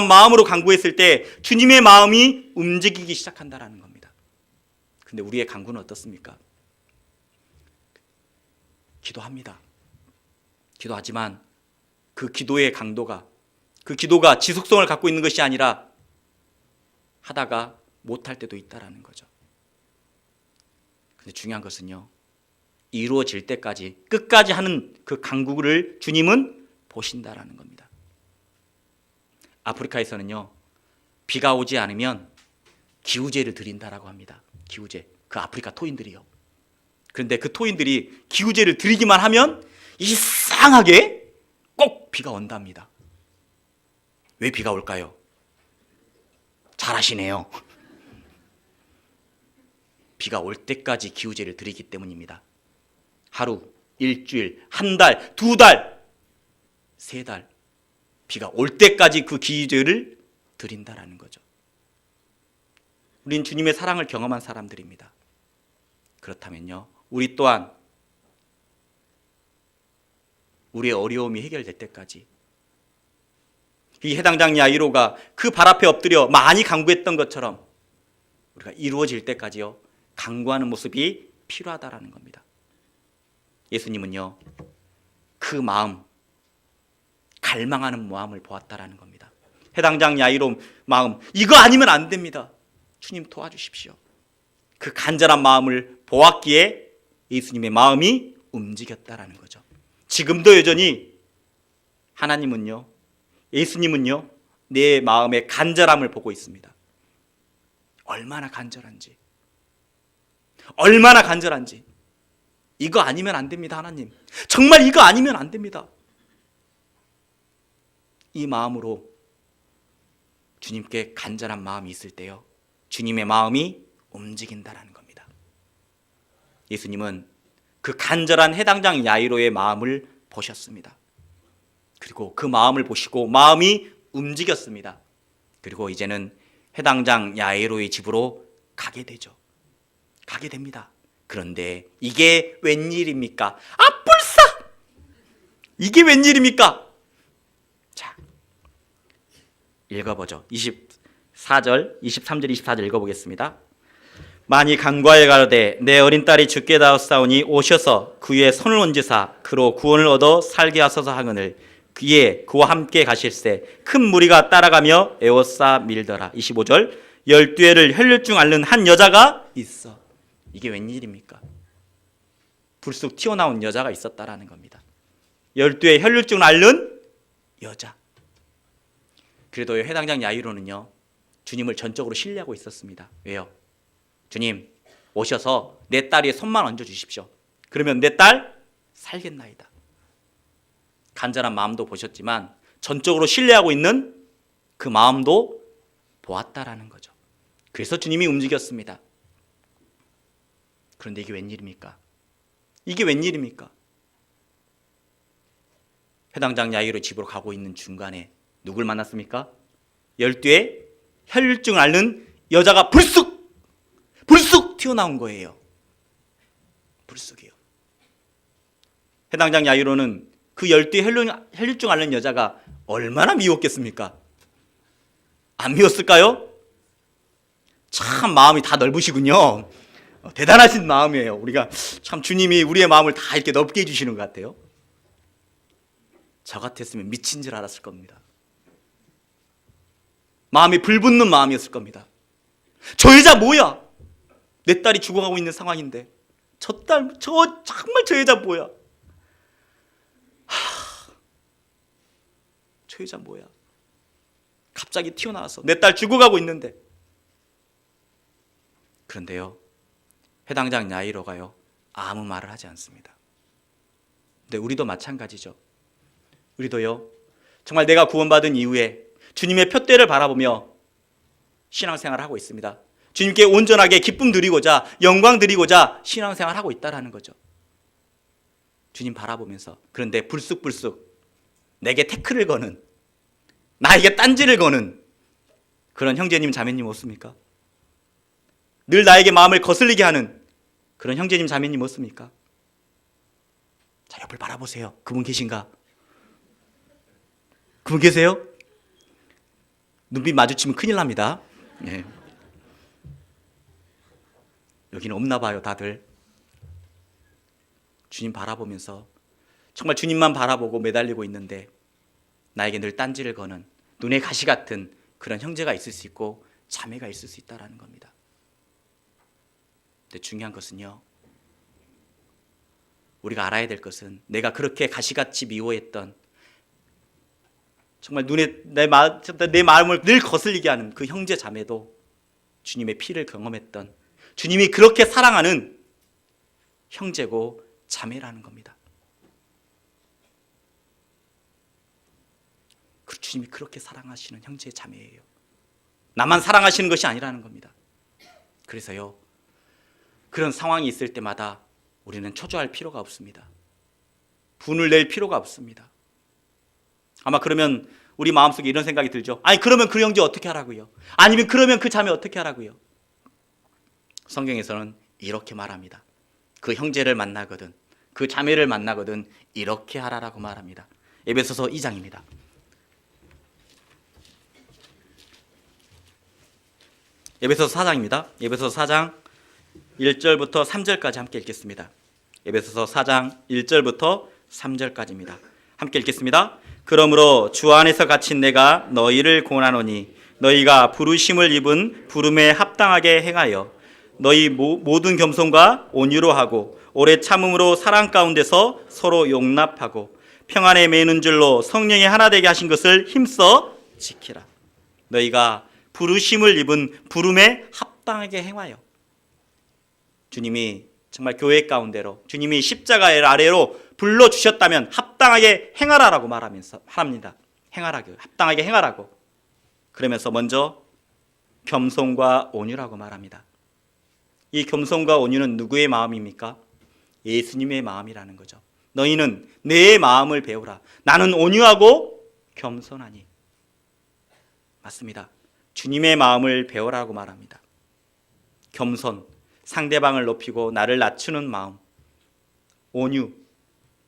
마음으로 간구했을 때 주님의 마음이 움직이기 시작한다라는 겁니다. 근데 우리의 간구는 어떻습니까? 기도합니다. 기도하지만 그 기도의 강도가, 그 기도가 지속성을 갖고 있는 것이 아니라 하다가 못할 때도 있다라는 거죠. 근데 중요한 것은요, 이루어질 때까지 끝까지 하는 그 간구를 주님은 보신다라는 겁니다. 아프리카에서는요, 비가 오지 않으면 기우제를 드린다라고 합니다. 기우제, 그 아프리카 토인들이요. 그런데 그 토인들이 기우제를 드리기만 하면 이상하게 꼭 비가 온답니다. 왜 비가 올까요? 잘하시네요. 비가 올 때까지 기우제를 드리기 때문입니다. 하루, 일주일, 한 달, 두 달, 세 달, 비가 올 때까지 그 기우제를 드린다라는 거죠. 우린 주님의 사랑을 경험한 사람들입니다. 그렇다면요, 우리 또한 우리의 어려움이 해결될 때까지 이 해당장 야이로가 그 발 앞에 엎드려 많이 간구했던 것처럼 우리가 이루어질 때까지요, 간구하는 모습이 필요하다라는 겁니다. 예수님은요, 그 마음, 갈망하는 마음을 보았다라는 겁니다. 해당장 야이로 마음, 이거 아니면 안 됩니다. 주님 도와주십시오. 그 간절한 마음을 보았기에 예수님의 마음이 움직였다라는 거죠. 지금도 여전히 하나님은요, 예수님은요, 내 마음의 간절함을 보고 있습니다. 얼마나 간절한지, 얼마나 간절한지. 이거 아니면 안 됩니다, 하나님. 정말 이거 아니면 안 됩니다. 이 마음으로 주님께 간절한 마음이 있을 때요, 주님의 마음이 움직인다라는 겁니다. 예수님은 그 간절한 해당장 야이로의 마음을 보셨습니다. 그리고 그 마음을 보시고 마음이 움직였습니다. 그리고 이제는 해당장 야이로의 집으로 가게 되죠. 가게 됩니다. 그런데 이게 웬일입니까? 아, 불사! 이게 웬일입니까? 자, 읽어보죠. 23절, 24절 읽어보겠습니다. 많이 간과해 가로되 내 어린 딸이 죽게 다하사오니 오셔서 그 위에 손을 얹으사 그로 구원을 얻어 살게 하소서 하거늘 그에 그와 함께 가실새 큰 무리가 따라가며 에워싸 밀더라. 25절 12해를 혈류증 앓는 한 여자가 있어. 이게 웬일입니까? 불쑥 튀어나온 여자가 있었다라는 겁니다. 12해 혈류증을 앓는 여자. 그래도 해당장 야이로는요, 주님을 전적으로 신뢰하고 있었습니다. 왜요? 주님, 오셔서 내 딸 위에 손만 얹어주십시오. 그러면 내 딸 살겠나이다. 간절한 마음도 보셨지만 전적으로 신뢰하고 있는 그 마음도 보았다라는 거죠. 그래서 주님이 움직였습니다. 그런데 이게 웬일입니까? 이게 웬일입니까? 해당장 야이로 집으로 가고 있는 중간에 누굴 만났습니까? 12에 혈류증을 앓는 여자가 불쑥 튀어나온 거예요. 불쑥이요. 해당장 야이로는 그 12에 혈류증 앓는 여자가 얼마나 미웠겠습니까? 안 미웠을까요? 참 마음이 다 넓으시군요. 대단하신 마음이에요. 우리가 참 주님이 우리의 마음을 다 이렇게 넓게 해주시는 것 같아요. 저 같았으면 미친 줄 알았을 겁니다. 마음이 불붙는 마음이었을 겁니다. 저 여자 뭐야? 내 딸이 죽어가고 있는 상황인데 정말 저 여자 뭐야? 저 여자 뭐야? 갑자기 튀어나와서 내 딸 죽어가고 있는데. 그런데요, 해당장 야이로가요, 아무 말을 하지 않습니다. 근데 우리도 마찬가지죠. 우리도요, 정말 내가 구원받은 이후에 주님의 푯대를 바라보며 신앙생활을 하고 있습니다. 주님께 온전하게 기쁨 드리고자, 영광 드리고자 신앙생활을 하고 있다는 거죠. 주님 바라보면서. 그런데 불쑥 내게 태클을 거는, 나에게 딴지를 거는 그런 형제님 자매님 없습니까? 늘 나에게 마음을 거슬리게 하는 그런 형제님 자매님 없습니까? 자, 옆을 바라보세요. 그분 계신가? 그분 계세요? 눈빛 마주치면 큰일 납니다. 네. 여기는 없나 봐요, 다들. 주님 바라보면서 정말 주님만 바라보고 매달리고 있는데 나에게 늘 딴지를 거는 눈에 가시 같은 그런 형제가 있을 수 있고 자매가 있을 수 있다는 겁니다. 근데 중요한 것은요, 우리가 알아야 될 것은 내가 그렇게 가시같이 미워했던, 정말 눈에 내 마음을 늘 거슬리게 하는 그 형제 자매도 주님의 피를 경험했던, 주님이 그렇게 사랑하는 형제고 자매라는 겁니다. 주님이 그렇게 사랑하시는 형제 자매예요. 나만 사랑하시는 것이 아니라는 겁니다. 그래서요, 그런 상황이 있을 때마다 우리는 초조할 필요가 없습니다. 분을 낼 필요가 없습니다. 아마 그러면 우리 마음속에 이런 생각이 들죠. 아니, 그러면 그 형제 어떻게 하라고요? 아니면 그러면 그 자매 어떻게 하라고요? 성경에서는 이렇게 말합니다. 그 형제를 만나거든, 그 자매를 만나거든 이렇게 하라라고 말합니다. 에베소서 2장입니다. 에베소서 4장입니다. 에베소서 4장 1절부터 3절까지 함께 읽겠습니다. 에베소서 4장 1절부터 3절까지입니다. 함께 읽겠습니다. 그러므로 주 안에서 갇힌 내가 너희를 권하노니 너희가 부르심을 입은 부름에 합당하게 행하여 너희 모든 겸손과 온유로 하고 오래 참음으로 사랑 가운데서 서로 용납하고 평안에 매는 줄로 성령이 하나 되게 하신 것을 힘써 지키라. 너희가 부르심을 입은 부름에 합당하게 행하여, 주님이 정말 교회 가운데로 주님이 십자가의 아래로 불러주셨다면 합당하게 행하라라고 말하면서 합니다. 행하라고, 합당하게 행하라고. 그러면서 먼저 겸손과 온유라고 말합니다. 이 겸손과 온유는 누구의 마음입니까? 예수님의 마음이라는 거죠. 너희는 내 마음을 배우라. 나는 온유하고 겸손하니. 맞습니다. 주님의 마음을 배우라고 말합니다. 겸손, 상대방을 높이고 나를 낮추는 마음. 온유,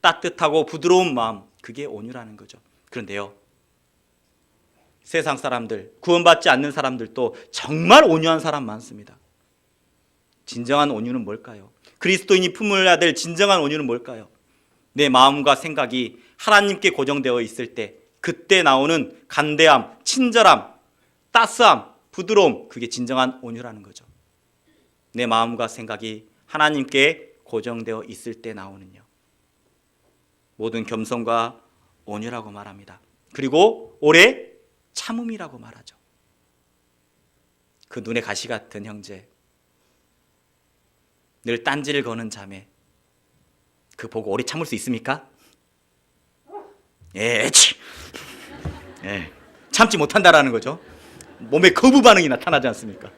따뜻하고 부드러운 마음. 그게 온유라는 거죠. 그런데요, 세상 사람들, 구원받지 않는 사람들도 정말 온유한 사람 많습니다. 진정한 온유는 뭘까요? 그리스도인이 품어야 될 진정한 온유는 뭘까요? 내 마음과 생각이 하나님께 고정되어 있을 때 그때 나오는 간대함, 친절함, 따스함, 부드러움, 그게 진정한 온유라는 거죠. 내 마음과 생각이 하나님께 고정되어 있을 때 나오는요, 모든 겸손과 온유라고 말합니다. 그리고 오래 참음이라고 말하죠. 그 눈에 가시 같은 형제, 늘 딴지를 거는 자매, 그 보고 오래 참을 수 있습니까? 예, 참지 못한다라는 거죠. 몸에 거부 반응이 나타나지 않습니까?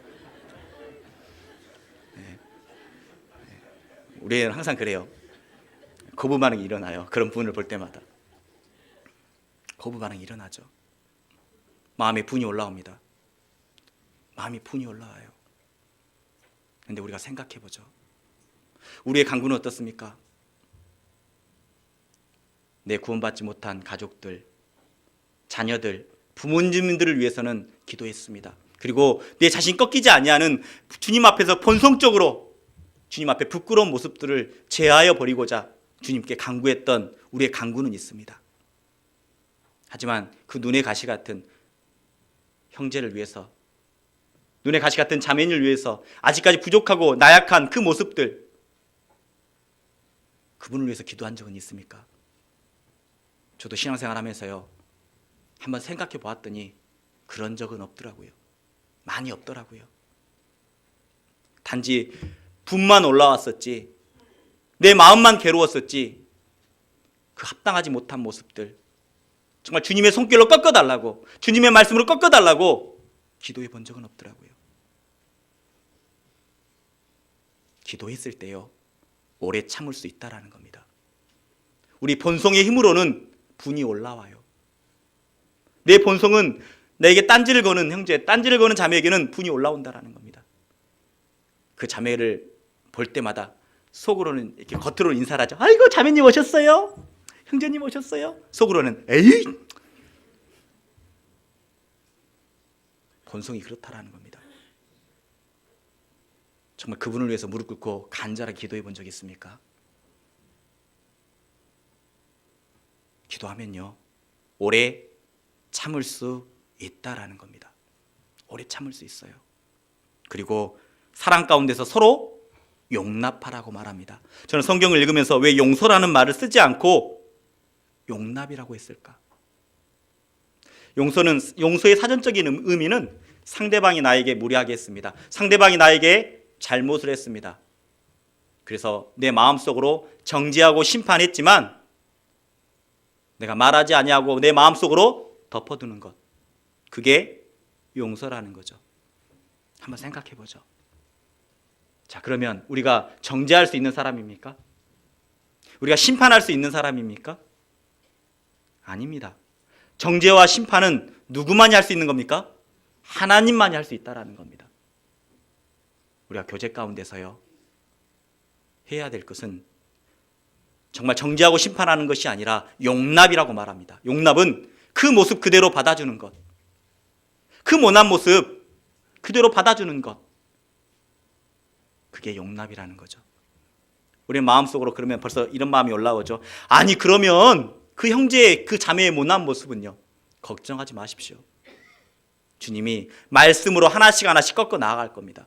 우리는 항상 그래요. 거부 반응이 일어나요. 그런 분을 볼 때마다 거부 반응이 일어나죠. 마음에 분이 올라옵니다. 마음이 분이 올라와요. 그런데 우리가 생각해 보죠. 우리의 간구는 어떻습니까? 내 구원받지 못한 가족들, 자녀들, 부모님들을 위해서는 기도했습니다. 그리고 내 자신 꺾이지 아니하는 주님 앞에서 본성적으로 주님 앞에 부끄러운 모습들을 제하여 버리고자 주님께 간구했던 우리의 간구는 있습니다. 하지만 그 눈에 가시 같은 형제를 위해서, 눈에 가시 같은 자매를 위해서 아직까지 부족하고 나약한 그 모습들, 그분을 위해서 기도한 적은 있습니까? 저도 신앙생활 하면서요, 한번 생각해 보았더니 그런 적은 없더라고요. 많이 없더라고요. 단지 분만 올라왔었지, 내 마음만 괴로웠었지, 그 합당하지 못한 모습들, 정말 주님의 손길로 꺾어달라고, 주님의 말씀으로 꺾어달라고 기도해 본 적은 없더라고요. 기도했을 때요, 오래 참을 수 있다라는 겁니다. 우리 본성의 힘으로는 분이 올라와요. 내 본성은 내게 딴지를 거는 형제, 딴지를 거는 자매에게는 분이 올라온다라는 겁니다. 그 자매를 볼 때마다 속으로는 이렇게 겉으로는 인사를 하죠. 아이고 자매님 오셨어요? 형제님 오셨어요? 속으로는 에이, 본성이 그렇다라는 겁니다. 정말 그분을 위해서 무릎 꿇고 간절하게 기도해 본 적 있습니까? 기도하면요, 오래 참을 수 있다라는 겁니다. 오래 참을 수 있어요. 그리고 사랑 가운데서 서로 용납하라고 말합니다. 저는 성경을 읽으면서 왜 용서라는 말을 쓰지 않고 용납이라고 했을까? 용서의 사전적인 의미는 상대방이 나에게 무례하게 했습니다. 상대방이 나에게 잘못을 했습니다. 그래서 내 마음속으로 정죄하고 심판했지만 내가 말하지 아니하고 내 마음속으로 덮어두는 것, 그게 용서라는 거죠. 한번 생각해 보죠. 자, 그러면 우리가 정죄할 수 있는 사람입니까? 우리가 심판할 수 있는 사람입니까? 아닙니다. 정죄와 심판은 누구만이 할 수 있는 겁니까? 하나님만이 할 수 있다라는 겁니다. 우리가 교제 가운데서요 해야 될 것은 정말 정죄하고 심판하는 것이 아니라 용납이라고 말합니다. 용납은 그 모습 그대로 받아주는 것, 그 모난 모습 그대로 받아주는 것, 그게 용납이라는 거죠. 우리 마음속으로 그러면 벌써 이런 마음이 올라오죠. 아니 그러면 그 형제의 그 자매의 모난 모습은요, 걱정하지 마십시오. 주님이 말씀으로 하나씩 하나씩 꺾어 나아갈 겁니다.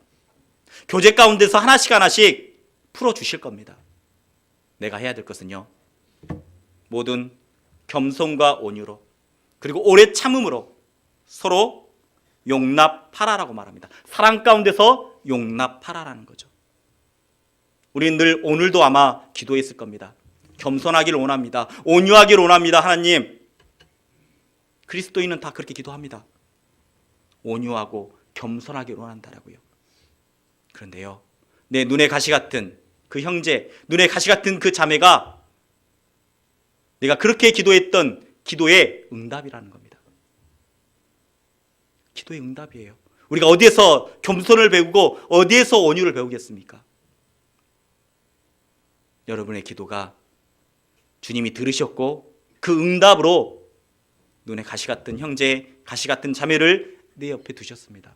교제 가운데서 하나씩 하나씩 풀어주실 겁니다. 내가 해야 될 것은요, 모든 겸손과 온유로 그리고 오래 참음으로 서로 용납하라라고 말합니다. 사랑 가운데서 용납하라라는 거죠. 우리는 늘 오늘도 아마 기도했을 겁니다. 겸손하기를 원합니다. 온유하기를 원합니다. 하나님, 그리스도인은 다 그렇게 기도합니다. 온유하고 겸손하기를 원한다라고요. 그런데요, 내 눈에 가시 같은 그 형제, 눈에 가시 같은 그 자매가 내가 그렇게 기도했던 기도의 응답이라는 겁니다. 기도의 응답이에요. 우리가 어디에서 겸손을 배우고 어디에서 온유를 배우겠습니까? 여러분의 기도가 주님이 들으셨고 그 응답으로 눈에 가시 같은 형제, 가시 같은 자매를 내 옆에 두셨습니다.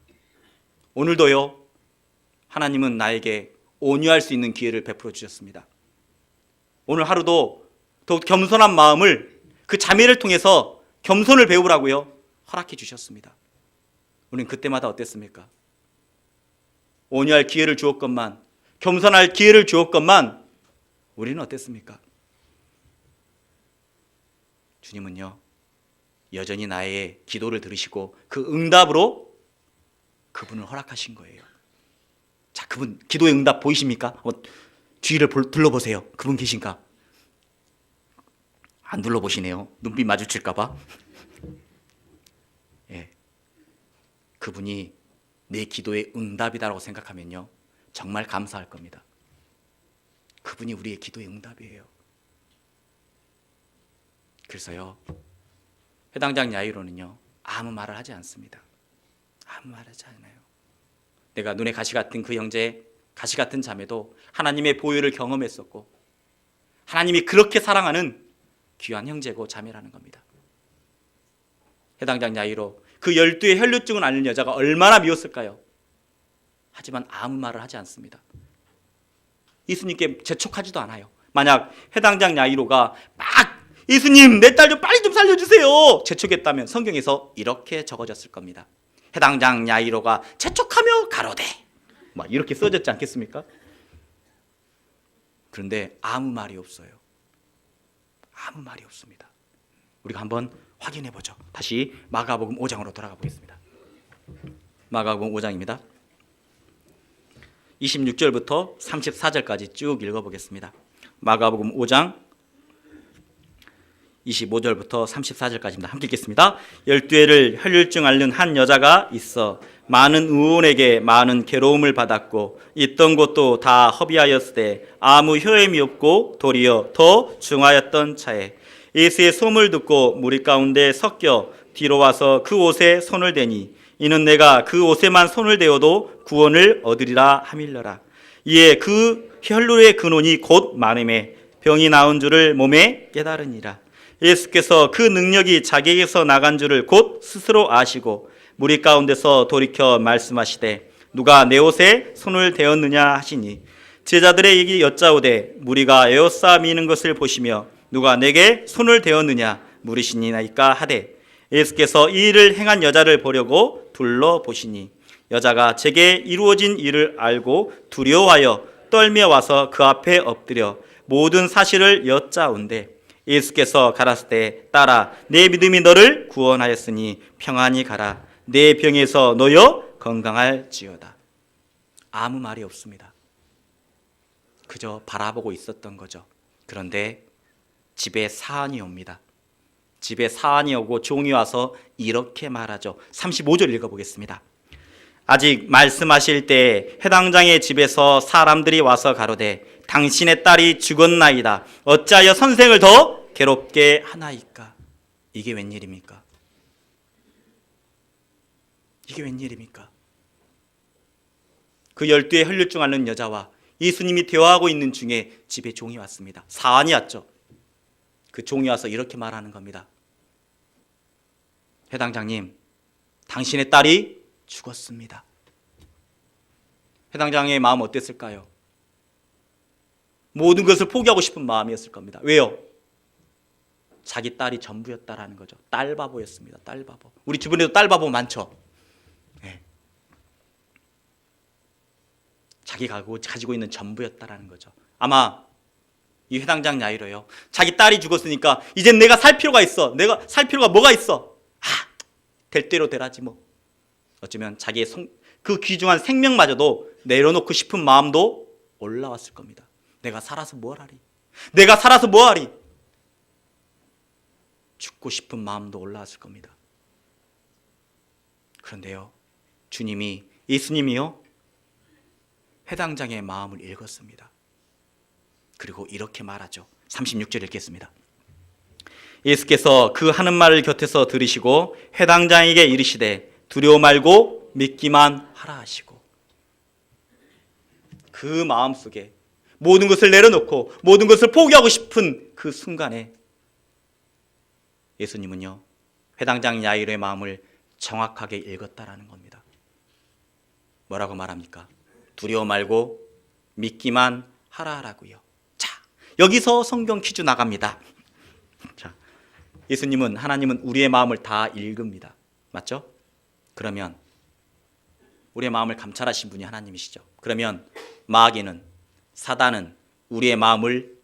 오늘도요, 하나님은 나에게 온유할 수 있는 기회를 베풀어 주셨습니다. 오늘 하루도 더욱 겸손한 마음을 그 자매를 통해서 겸손을 배우라고요 허락해 주셨습니다. 우리는 그때마다 어땠습니까? 온유할 기회를 주었건만, 겸손할 기회를 주었건만 우리는 어땠습니까? 주님은요 여전히 나의 기도를 들으시고 그 응답으로 그분을 허락하신 거예요. 자, 그분 기도의 응답 보이십니까? 주위를 둘러보세요. 그분 계신가? 안 둘러보시네요. 눈빛 마주칠까 봐. 예, 그분이 내 기도의 응답이다라고 생각하면요 정말 감사할 겁니다. 그분이 우리의 기도의 응답이에요. 그래서요 해당장 야이로는요 아무 말을 하지 않습니다. 아무 말을 하지 않아요. 내가 눈에 가시 같은 그 형제, 가시 같은 자매도 하나님의 보혈을 경험했었고 하나님이 그렇게 사랑하는 귀한 형제고 자매라는 겁니다. 해당장 야이로 그 12의 혈류증을 앓는 여자가 얼마나 미웠을까요? 하지만 아무 말을 하지 않습니다. 예수님께 재촉하지도 않아요. 만약 해당장 야이로가 막 예수님 내 딸 좀 빨리 좀 살려주세요 재촉했다면 성경에서 이렇게 적어졌을 겁니다. 해당장 야이로가 재촉하며 가로되 막 이렇게 써졌지 않겠습니까? 그런데 아무 말이 없어요. 아무 말이 없습니다. 우리가 한번 확인해 보죠. 다시 마가복음 5장으로 돌아가 보겠습니다. 마가복음 5장입니다. 26절부터 34절까지 쭉 읽어보겠습니다. 마가복음 5장 25절부터 34절까지입니다. 함께 읽겠습니다. 12회를 혈류증 앓는 한 여자가 있어 많은 의원에게 많은 괴로움을 받았고 있던 곳도 다 허비하였으되 아무 효험이 없고 도리어 더 중하였던 차에 예수의 소문을 듣고 무리 가운데 섞여 뒤로 와서 그 옷에 손을 대니 이는 내가 그 옷에만 손을 대어도 구원을 얻으리라 함일러라. 이에 그 혈루의 근원이 곧 마름에 병이 나은 줄을 몸에 깨달으니라. 예수께서 그 능력이 자기에게서 나간 줄을 곧 스스로 아시고 무리 가운데서 돌이켜 말씀하시되 누가 내 옷에 손을 대었느냐 하시니 제자들에게 여짜오되 무리가 에워싸 미는 것을 보시며 누가 내게 손을 대었느냐 물으시니나이까 하되 예수께서 이 일을 행한 여자를 보려고 둘러보시니 여자가 제게 이루어진 일을 알고 두려워하여 떨며 와서 그 앞에 엎드려 모든 사실을 여짜온대 예수께서 가라사 때 딸아 내 믿음이 너를 구원하였으니 평안히 가라 내 병에서 놓여 건강할지어다. 아무 말이 없습니다. 그저 바라보고 있었던 거죠. 그런데 집에 사안이 옵니다. 집에 사안이 오고 종이 와서 이렇게 말하죠. 35절 읽어보겠습니다. 아직 말씀하실 때 해당장의 집에서 사람들이 와서 가로되 당신의 딸이 죽었나이다. 어찌하여 선생을 더 괴롭게 하나이까? 이게 웬일입니까? 이게 웬일입니까? 그 12의 혈류증 앓는 여자와 예수님이 대화하고 있는 중에 집에 종이 왔습니다. 사환이 왔죠. 그 종이 와서 이렇게 말하는 겁니다. 회당장님, 당신의 딸이 죽었습니다. 회당장의 마음 어땠을까요? 모든 것을 포기하고 싶은 마음이었을 겁니다. 왜요? 자기 딸이 전부였다라는 거죠. 딸바보였습니다. 딸바보. 우리 주변에도 딸바보 많죠. 네. 자기가 가지고 있는 전부였다라는 거죠. 아마 이 회당장 야이로요. 자기 딸이 죽었으니까 이젠 내가 살 필요가 있어. 내가 살 필요가 뭐가 있어? 될 대로 되라지 뭐. 어쩌면 자기의 그 귀중한 생명마저도 내려놓고 싶은 마음도 올라왔을 겁니다. 내가 살아서 뭘 하리? 내가 살아서 뭐 하리? 죽고 싶은 마음도 올라왔을 겁니다. 그런데요, 주님이, 예수님이요, 회당장의 마음을 읽었습니다. 그리고 이렇게 말하죠. 36절 읽겠습니다. 예수께서 그 하는 말을 곁에서 들으시고 회당장에게 이르시되 두려워 말고 믿기만 하라 하시고, 그 마음속에 모든 것을 내려놓고 모든 것을 포기하고 싶은 그 순간에 예수님은요, 회당장 야이로의 마음을 정확하게 읽었다라는 겁니다. 뭐라고 말합니까? 두려워 말고 믿기만 하라라고요. 자, 여기서 성경 퀴즈 나갑니다. 자, 예수님은, 하나님은 우리의 마음을 다 읽습니다. 맞죠? 그러면 우리의 마음을 감찰하신 분이 하나님이시죠. 그러면 마귀는, 사단은 우리의 마음을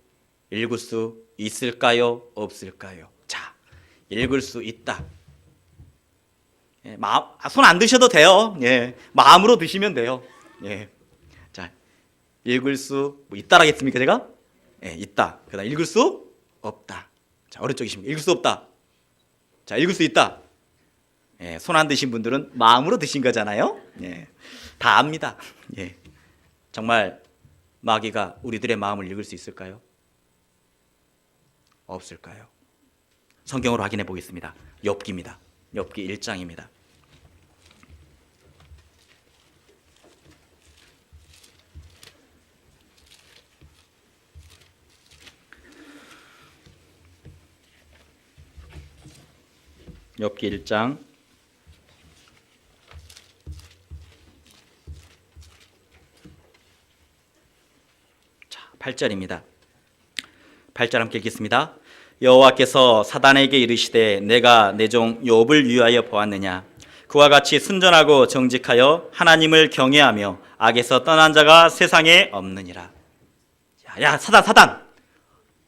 읽을 수 있을까요? 없을까요? 자, 읽을 수 있다. 예, 손 안 드셔도 돼요. 예, 마음으로 드시면 돼요. 예, 자, 읽을 수 있다라겠습니까, 제가? 예, 있다. 그다음 읽을 수 없다. 자, 오른쪽이십니까? 읽을 수 없다. 자, 읽을 수 있다. 예, 손 안 드신 분들은 마음으로 드신 거잖아요. 예, 다 압니다. 예, 정말 마귀가 우리들의 마음을 읽을 수 있을까요? 없을까요? 성경으로 확인해 보겠습니다. 욥기입니다. 욥기 1장입니다. 욥기 1장 8절입니다. 8절 함께 읽겠습니다. 여호와께서 사단에게 이르시되 내가 내 종 욥을 위하여 보았느냐? 그와 같이 순전하고 정직하여 하나님을 경외하며 악에서 떠난 자가 세상에 없느니라. 야, 사단.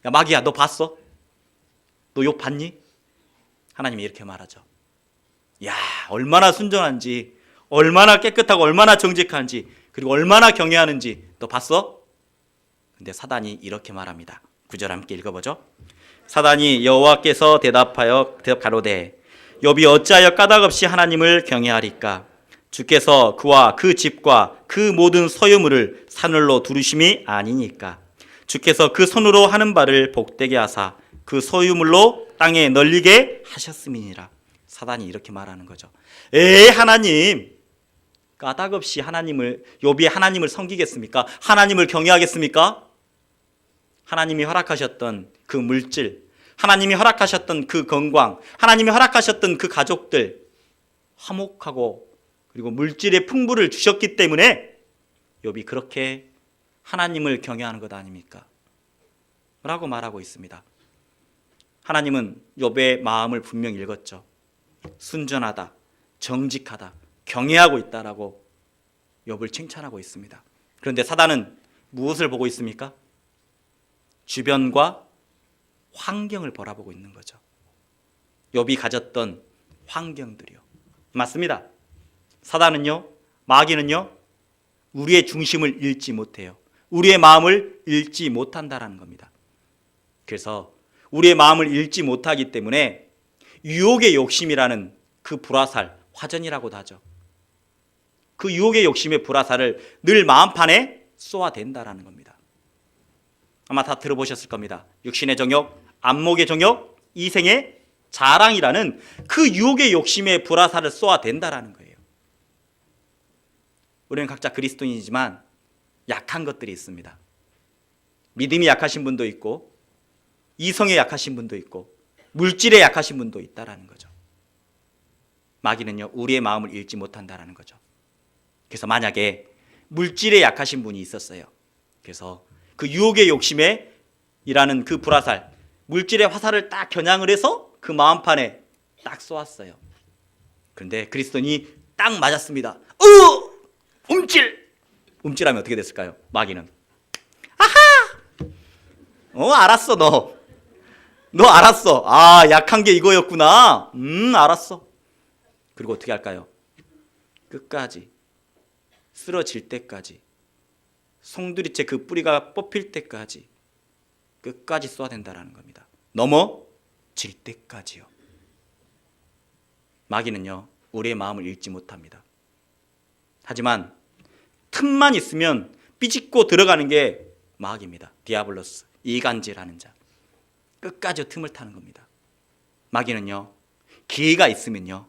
야, 마귀야, 너 봤어? 너 욥 봤니? 하나님이 이렇게 말하죠. 야, 얼마나 순전한지, 얼마나 깨끗하고 얼마나 정직한지, 그리고 얼마나 경외하는지 너 봤어? 근데 사단이 이렇게 말합니다. 9절 함께 읽어보죠. 사단이 여호와께서 대답하여 가로되 욥이 어찌하여 까닭없이 하나님을 경외하리까? 주께서 그와 그 집과 그 모든 소유물을 사늘로 두르심이 아니니까. 주께서 그 손으로 하는 바를 복되게 하사 그 소유물로 땅에 널리게 하셨음이니라. 사단이 이렇게 말하는 거죠. 하나님, 까닭없이 욥이 하나님을 섬기겠습니까? 하나님을 경외하겠습니까? 하나님이 허락하셨던 그 물질, 하나님이 허락하셨던 그 건강, 하나님이 허락하셨던 그 가족들, 화목하고 그리고 물질의 풍부를 주셨기 때문에 욥이 그렇게 하나님을 경외하는 것 아닙니까? 라고 말하고 있습니다. 하나님은 욥의 마음을 분명히 읽었죠. 순전하다, 정직하다, 경외하고 있다라고 욥을 칭찬하고 있습니다. 그런데 사단은 무엇을 보고 있습니까? 주변과 환경을 바라보고 있는 거죠. 욥이 가졌던 환경들이요. 맞습니다. 사단은요, 마귀는요, 우리의 중심을 읽지 못해요. 우리의 마음을 읽지 못한다라는 겁니다. 그래서 우리의 마음을 읽지 못하기 때문에 유혹의 욕심이라는 그 불화살, 화전이라고도 하죠. 그 유혹의 욕심의 불화살을 늘 마음판에 쏘아댄다라는 겁니다. 아마 다 들어보셨을 겁니다. 육신의 정욕, 안목의 정욕, 이생의 자랑이라는 그 유혹의 욕심의 불화살을 쏘아댄다라는 거예요. 우리는 각자 그리스도인이지만 약한 것들이 있습니다. 믿음이 약하신 분도 있고 이성에 약하신 분도 있고 물질에 약하신 분도 있다라는 거죠. 마귀는요, 우리의 마음을 읽지 못한다라는 거죠. 그래서 만약에 물질에 약하신 분이 있었어요. 그래서 그 유혹의 욕심에 일하는 그 불화살, 물질의 화살을 딱 겨냥을 해서 그 마음판에 딱 쏘았어요. 그런데 그리스도인이 딱 맞았습니다. 움찔하면 어떻게 됐을까요? 마귀는 알았어. 너 알았어. 약한 게 이거였구나. 알았어. 그리고 어떻게 할까요? 끝까지 쓰러질 때까지, 송두리째 그 뿌리가 뽑힐 때까지 끝까지 쏘아야 된다는 겁니다. 넘어질 때까지요. 마귀는요, 우리의 마음을 읽지 못합니다. 하지만 틈만 있으면 삐집고 들어가는 게 마귀입니다. 디아블로스, 이간질하는 자. 끝까지 틈을 타는 겁니다. 마귀는요, 기회가 있으면요,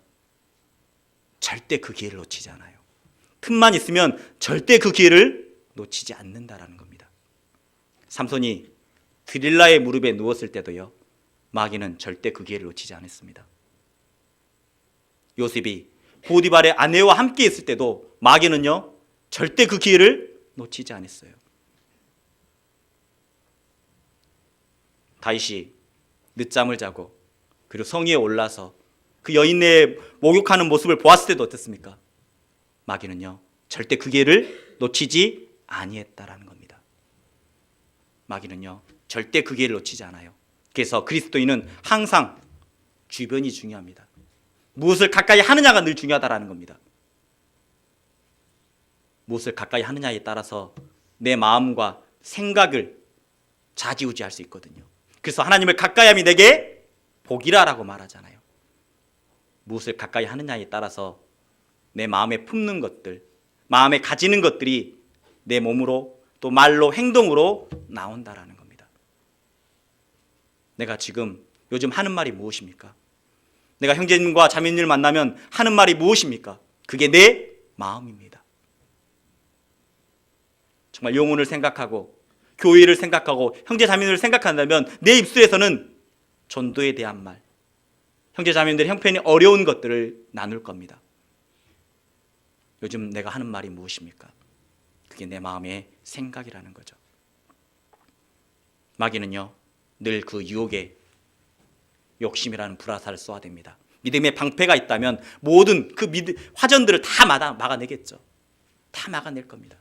절대 그 기회를 놓치지 않아요. 틈만 있으면 절대 그 기회를 놓치지 않는다라는 겁니다. 삼손이 드릴라의 무릎에 누웠을 때도요, 마귀는 절대 그 기회를 놓치지 않았습니다. 요셉이 보디발의 아내와 함께 있을 때도 마귀는요, 절대 그 기회를 놓치지 않았어요. 다윗이 늦잠을 자고 그리고 성위에 올라서 그 여인의 목욕하는 모습을 보았을 때도 어땠습니까? 마귀는요, 절대 그 기회를 놓치지 아니했다라는 겁니다. 마귀는요, 절대 그 기회를 놓치지 않아요. 그래서 그리스도인은 항상 주변이 중요합니다. 무엇을 가까이 하느냐가 늘 중요하다라는 겁니다. 무엇을 가까이 하느냐에 따라서 내 마음과 생각을 좌지우지할 수 있거든요. 그래서 하나님을 가까이 함이 내게 복이라라고 말하잖아요. 무엇을 가까이 하느냐에 따라서 내 마음에 품는 것들, 마음에 가지는 것들이 내 몸으로 또 말로 행동으로 나온다라는 겁니다. 내가 지금 요즘 하는 말이 무엇입니까? 내가 형제님과 자매님을 만나면 하는 말이 무엇입니까? 그게 내 마음입니다. 정말 영혼을 생각하고 교회를 생각하고 형제 자매님을 생각한다면 내 입술에서는 전도에 대한 말, 형제 자매님들의 형편이 어려운 것들을 나눌 겁니다. 요즘 내가 하는 말이 무엇입니까? 그게 내 마음의 생각이라는 거죠. 마귀는요, 늘 그 유혹에 욕심이라는 불화살을 쏘아댑니다. 믿음의 방패가 있다면 모든 그 화전들을 다 막아내겠죠. 다 막아낼 겁니다.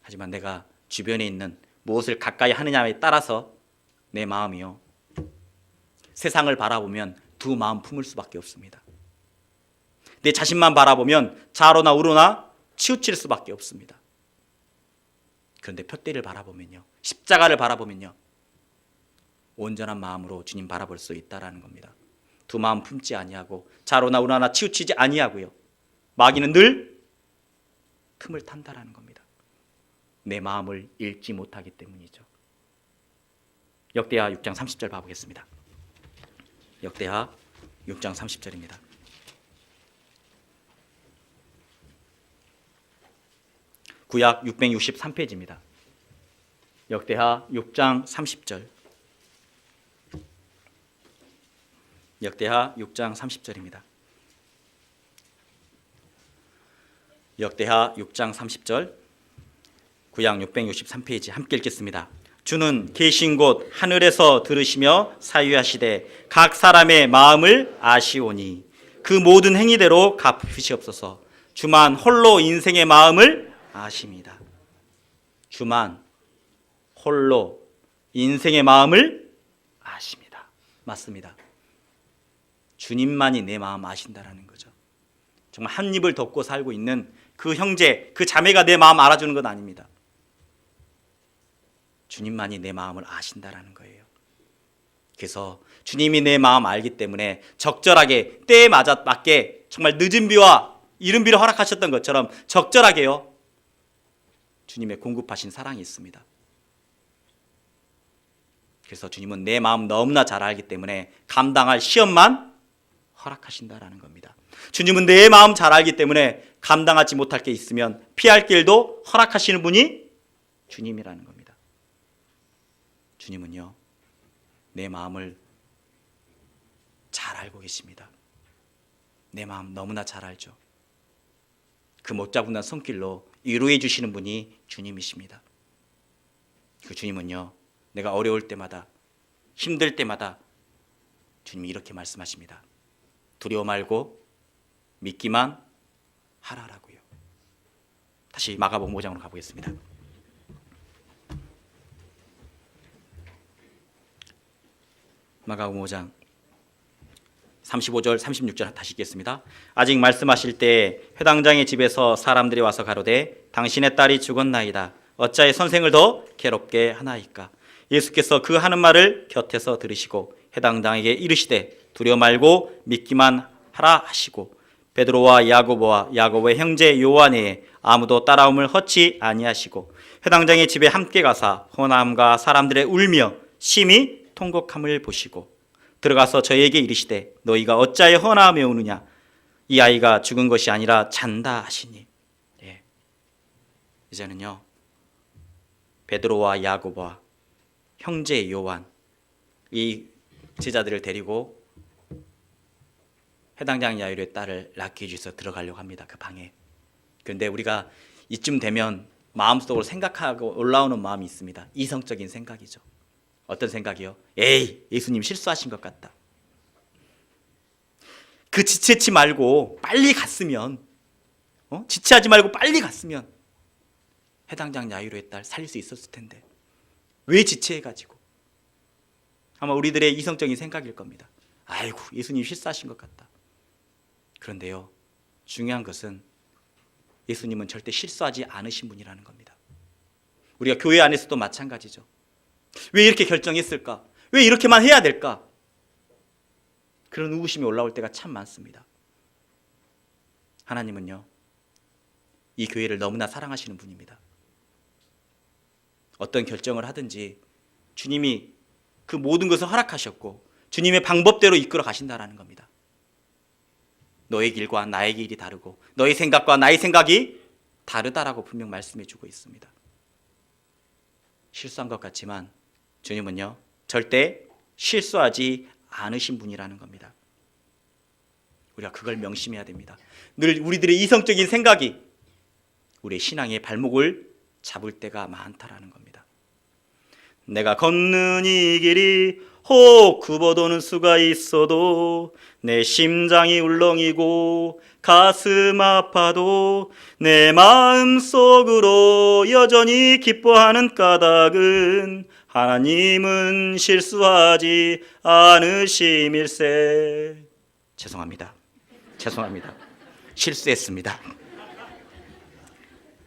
하지만 내가 주변에 있는 무엇을 가까이 하느냐에 따라서 내 마음이요, 세상을 바라보면 두 마음 품을 수밖에 없습니다. 내 자신만 바라보면 좌로나 우로나 치우칠 수밖에 없습니다. 그런데 표대를 바라보면요, 십자가를 바라보면요, 온전한 마음으로 주님 바라볼 수 있다라는 겁니다. 두 마음 품지 아니하고 좌로나 우로나 치우치지 아니하고요, 마귀는 늘 틈을 탄다라는 겁니다. 내 마음을 읽지 못하기 때문이죠. 역대하 6장 30절 봐보겠습니다. 역대하 6장 30절입니다. 구약 663페이지입니다. 역대하 6장 30절. 역대하 6장 30절입니다. 역대하 6장 30절, 구약 663페이지 함께 읽겠습니다. 주는 계신 곳 하늘에서 들으시며 사유하시되 각 사람의 마음을 아시오니 그 모든 행위대로 갚으시옵소서. 주만 홀로 인생의 마음을 아십니다. 주만 홀로 인생의 마음을 아십니다. 맞습니다. 주님만이 내 마음 아신다라는 거죠. 정말 한 입을 덮고 살고 있는 그 형제, 그 자매가 내 마음 알아주는 건 아닙니다. 주님만이 내 마음을 아신다라는 거예요. 그래서 주님이 내 마음 알기 때문에 적절하게 때에 맞게 정말 늦은 비와 이른 비를 허락하셨던 것처럼 적절하게요, 주님의 공급하신 사랑이 있습니다. 그래서 주님은 내 마음 너무나 잘 알기 때문에 감당할 시험만 허락하신다라는 겁니다. 주님은 내 마음 잘 알기 때문에 감당하지 못할 게 있으면 피할 길도 허락하시는 분이 주님이라는 겁니다. 주님은요, 내 마음을 잘 알고 계십니다. 내 마음 너무나 잘 알죠. 그 못자국난 손길로 위로해 주시는 분이 주님이십니다. 그 주님은요, 내가 어려울 때마다, 힘들 때마다 주님이 이렇게 말씀하십니다. 두려워 말고 믿기만 하라라고요. 다시 마가복음 5장으로 가보겠습니다. 마가복음 5장 35절 36절 다시 읽겠습니다. 아직 말씀하실 때 회당장의 집에서 사람들이 와서 가로되 당신의 딸이 죽었나이다. 어찌하여 선생을 더 괴롭게 하나이까. 예수께서 그 하는 말을 곁에서 들으시고 회당장에게 이르시되 두려워 말고 믿기만 하라 하시고 베드로와 야고보와 야고보의 형제 요한에 아무도 따라옴을 허치 아니하시고 회당장의 집에 함께 가사 호남과 사람들의 울며 심히 통곡함을 보시고 들어가서 저희에게 이르시되 너희가 어찌하여 헌화하며 우느냐. 이 아이가 죽은 것이 아니라 잔다 하시니. 예. 이제는요, 베드로와 야고보와 형제 요한 이 제자들을 데리고 해당장 야이로의 딸을 낳기 위해서 들어가려고 합니다. 그 방에. 그런데 우리가 이쯤 되면 마음속으로 생각하고 올라오는 마음이 있습니다. 이성적인 생각이죠. 어떤 생각이요? 에이, 예수님 실수하신 것 같다. 그 지체치 말고 빨리 갔으면, 지체하지 말고 빨리 갔으면 해당장 야이로의 딸 살릴 수 있었을 텐데 왜 지체해가지고. 아마 우리들의 이성적인 생각일 겁니다. 아이고, 예수님 실수하신 것 같다. 그런데요, 중요한 것은 예수님은 절대 실수하지 않으신 분이라는 겁니다. 우리가 교회 안에서도 마찬가지죠. 왜 이렇게 결정했을까? 왜 이렇게만 해야 될까? 그런 의구심이 올라올 때가 참 많습니다. 하나님은요, 이 교회를 너무나 사랑하시는 분입니다. 어떤 결정을 하든지 주님이 그 모든 것을 허락하셨고 주님의 방법대로 이끌어 가신다라는 겁니다. 너의 길과 나의 길이 다르고 너의 생각과 나의 생각이 다르다라고 분명 말씀해 주고 있습니다. 실수한 것 같지만 주님은요, 절대 실수하지 않으신 분이라는 겁니다. 우리가 그걸 명심해야 됩니다. 늘 우리들의 이성적인 생각이 우리의 신앙의 발목을 잡을 때가 많다라는 겁니다. 내가 걷는 이 길이 혹 굽어도는 수가 있어도 내 심장이 울렁이고 가슴 아파도 내 마음속으로 여전히 기뻐하는 까닭은 하나님은 실수하지 않으심일세. 죄송합니다. 실수했습니다.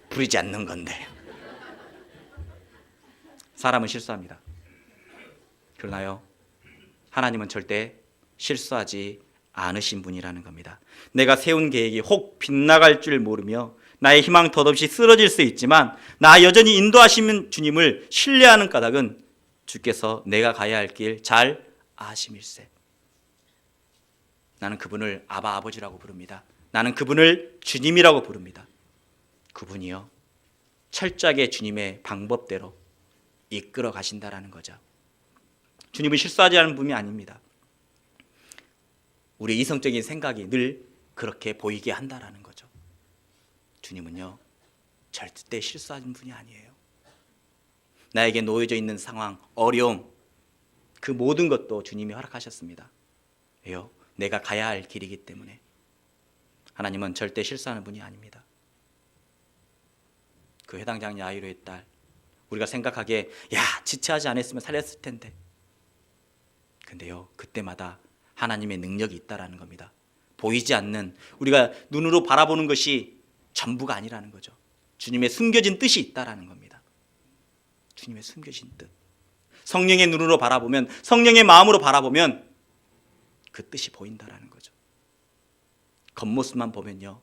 부리지 않는 건데. 사람은 실수합니다. 그러나요, 하나님은 절대 실수하지 않으신 분이라는 겁니다. 내가 세운 계획이 혹 빗나갈 줄 모르며 나의 희망 덧없이 쓰러질 수 있지만 나 여전히 인도하시는 주님을 신뢰하는 까닭은 주께서 내가 가야 할 길 잘 아심일세. 나는 그분을 아바 아버지라고 부릅니다. 나는 그분을 주님이라고 부릅니다. 그분이요, 철저하게 주님의 방법대로 이끌어 가신다라는 거죠. 주님은 실수하지 않은 분이 아닙니다. 우리의 이성적인 생각이 늘 그렇게 보이게 한다라는 거죠. 주님은요, 절대 실수하는 분이 아니에요. 나에게 놓여져 있는 상황, 어려움, 그 모든 것도 주님이 허락하셨습니다. 왜요? 내가 가야 할 길이기 때문에. 하나님은 절대 실수하는 분이 아닙니다. 그 해당장 야이로의 딸, 우리가 생각하기에 야, 지체하지 않았으면 살렸을 텐데. 근데요, 그때마다 하나님의 능력이 있다라는 겁니다. 보이지 않는, 우리가 눈으로 바라보는 것이 전부가 아니라는 거죠. 주님의 숨겨진 뜻이 있다라는 겁니다. 주님의 숨겨진 뜻. 성령의 눈으로 바라보면, 성령의 마음으로 바라보면 그 뜻이 보인다라는 거죠. 겉모습만 보면요,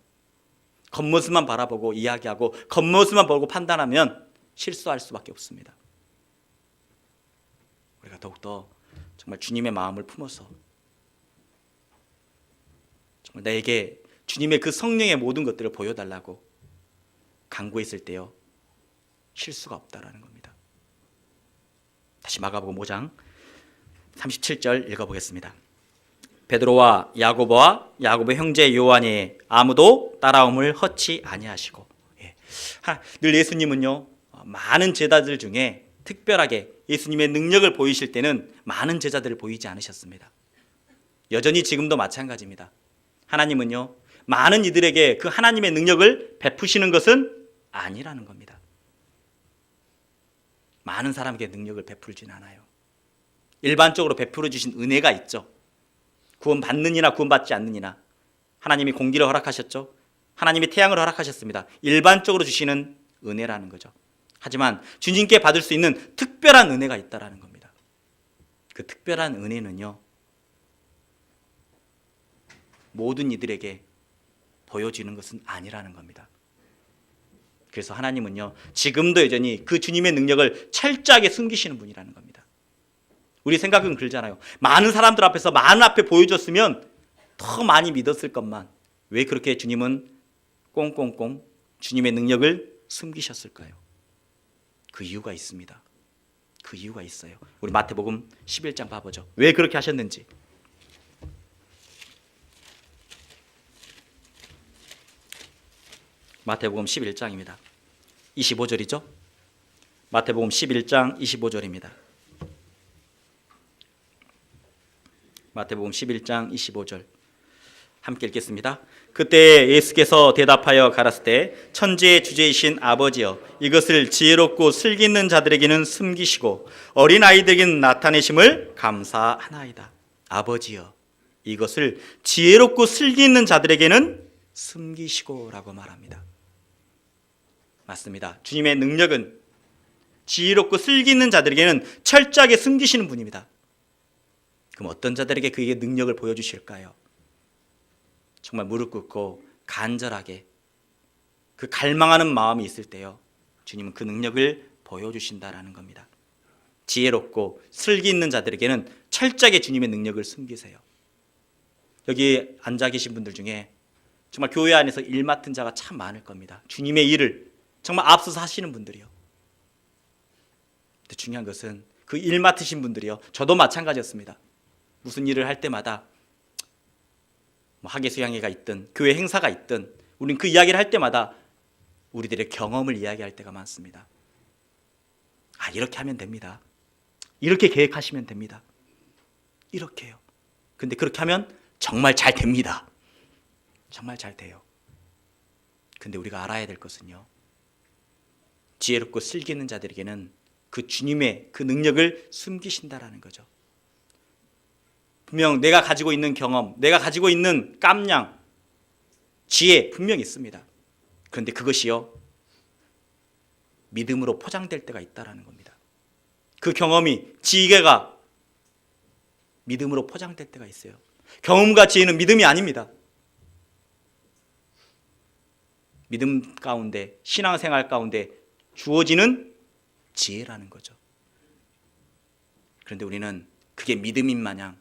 겉모습만 바라보고 이야기하고 겉모습만 보고 판단하면 실수할 수밖에 없습니다. 우리가 더욱더 정말 주님의 마음을 품어서 정말 나에게 주님의 그 성령의 모든 것들을 보여달라고 간구했을 때요, 실수가 없다라는 겁니다. 다시 마가복음 5장 37절 읽어보겠습니다. 베드로와 야고보와 야고보 형제 요한이 아무도 따라옴을 허치 아니하시고. 늘 예수님은요, 많은 제자들 중에 특별하게 예수님의 능력을 보이실 때는 많은 제자들을 보이지 않으셨습니다. 여전히 지금도 마찬가지입니다. 하나님은요, 많은 이들에게 그 하나님의 능력을 베푸시는 것은 아니라는 겁니다. 많은 사람에게 능력을 베풀진 않아요. 일반적으로 베풀어 주신 은혜가 있죠. 구원 받느니나 구원 받지 않느니나. 하나님이 공기를 허락하셨죠. 하나님이 태양을 허락하셨습니다. 일반적으로 주시는 은혜라는 거죠. 하지만 주님께 받을 수 있는 특별한 은혜가 있다라는 겁니다. 그 특별한 은혜는요, 모든 이들에게 보여지는 것은 아니라는 겁니다. 그래서 하나님은요, 지금도 여전히 그 주님의 능력을 철저하게 숨기시는 분이라는 겁니다. 우리 생각은 그러잖아요. 많은 사람들 앞에서 많은 앞에 보여줬으면 더 많이 믿었을 것만, 왜 그렇게 주님은 꽁꽁꽁 주님의 능력을 숨기셨을까요? 그 이유가 있습니다. 그 이유가 있어요. 우리 마태복음 11장 봐보죠. 왜 그렇게 하셨는지. 마태복음 11장입니다. 25절이죠. 마태복음 11장 25절입니다. 마태복음 11장 25절 함께 읽겠습니다. 그때 예수께서 대답하여 가라사대 천지의 주제이신 아버지여, 이것을 지혜롭고 슬기 있는 자들에게는 숨기시고 어린아이들에게는 나타내심을 감사하나이다. 아버지여, 이것을 지혜롭고 슬기 있는 자들에게는 숨기시고 라고 말합니다. 맞습니다. 주님의 능력은 지혜롭고 슬기 있는 자들에게는 철저하게 숨기시는 분입니다. 그럼 어떤 자들에게 그에게 능력을 보여주실까요? 정말 무릎 꿇고 간절하게 그 갈망하는 마음이 있을 때요, 주님은 그 능력을 보여주신다라는 겁니다. 지혜롭고 슬기 있는 자들에게는 철저하게 주님의 능력을 숨기세요. 여기 앉아 계신 분들 중에 정말 교회 안에서 일 맡은 자가 참 많을 겁니다. 주님의 일을 정말 앞서서 하시는 분들이요. 근데 중요한 것은 그 일 맡으신 분들이요, 저도 마찬가지였습니다. 무슨 일을 할 때마다 학예 수양회가 있든 교회 행사가 있든 우린 그 이야기를 할 때마다 우리들의 경험을 이야기할 때가 많습니다. 이렇게 하면 됩니다. 이렇게 계획하시면 됩니다. 이렇게요. 근데 그렇게 하면 정말 잘 됩니다. 정말 잘 돼요. 근데 우리가 알아야 될 것은요, 지혜롭고 슬기 있는 자들에게는 그 주님의 그 능력을 숨기신다라는 거죠. 분명 내가 가지고 있는 경험, 내가 가지고 있는 깜냥, 지혜 분명히 있습니다. 그런데 그것이요, 믿음으로 포장될 때가 있다라는 겁니다. 그 경험이, 지혜가 믿음으로 포장될 때가 있어요. 경험과 지혜는 믿음이 아닙니다. 믿음 가운데, 신앙생활 가운데 주어지는 지혜라는 거죠. 그런데 우리는 그게 믿음인 마냥,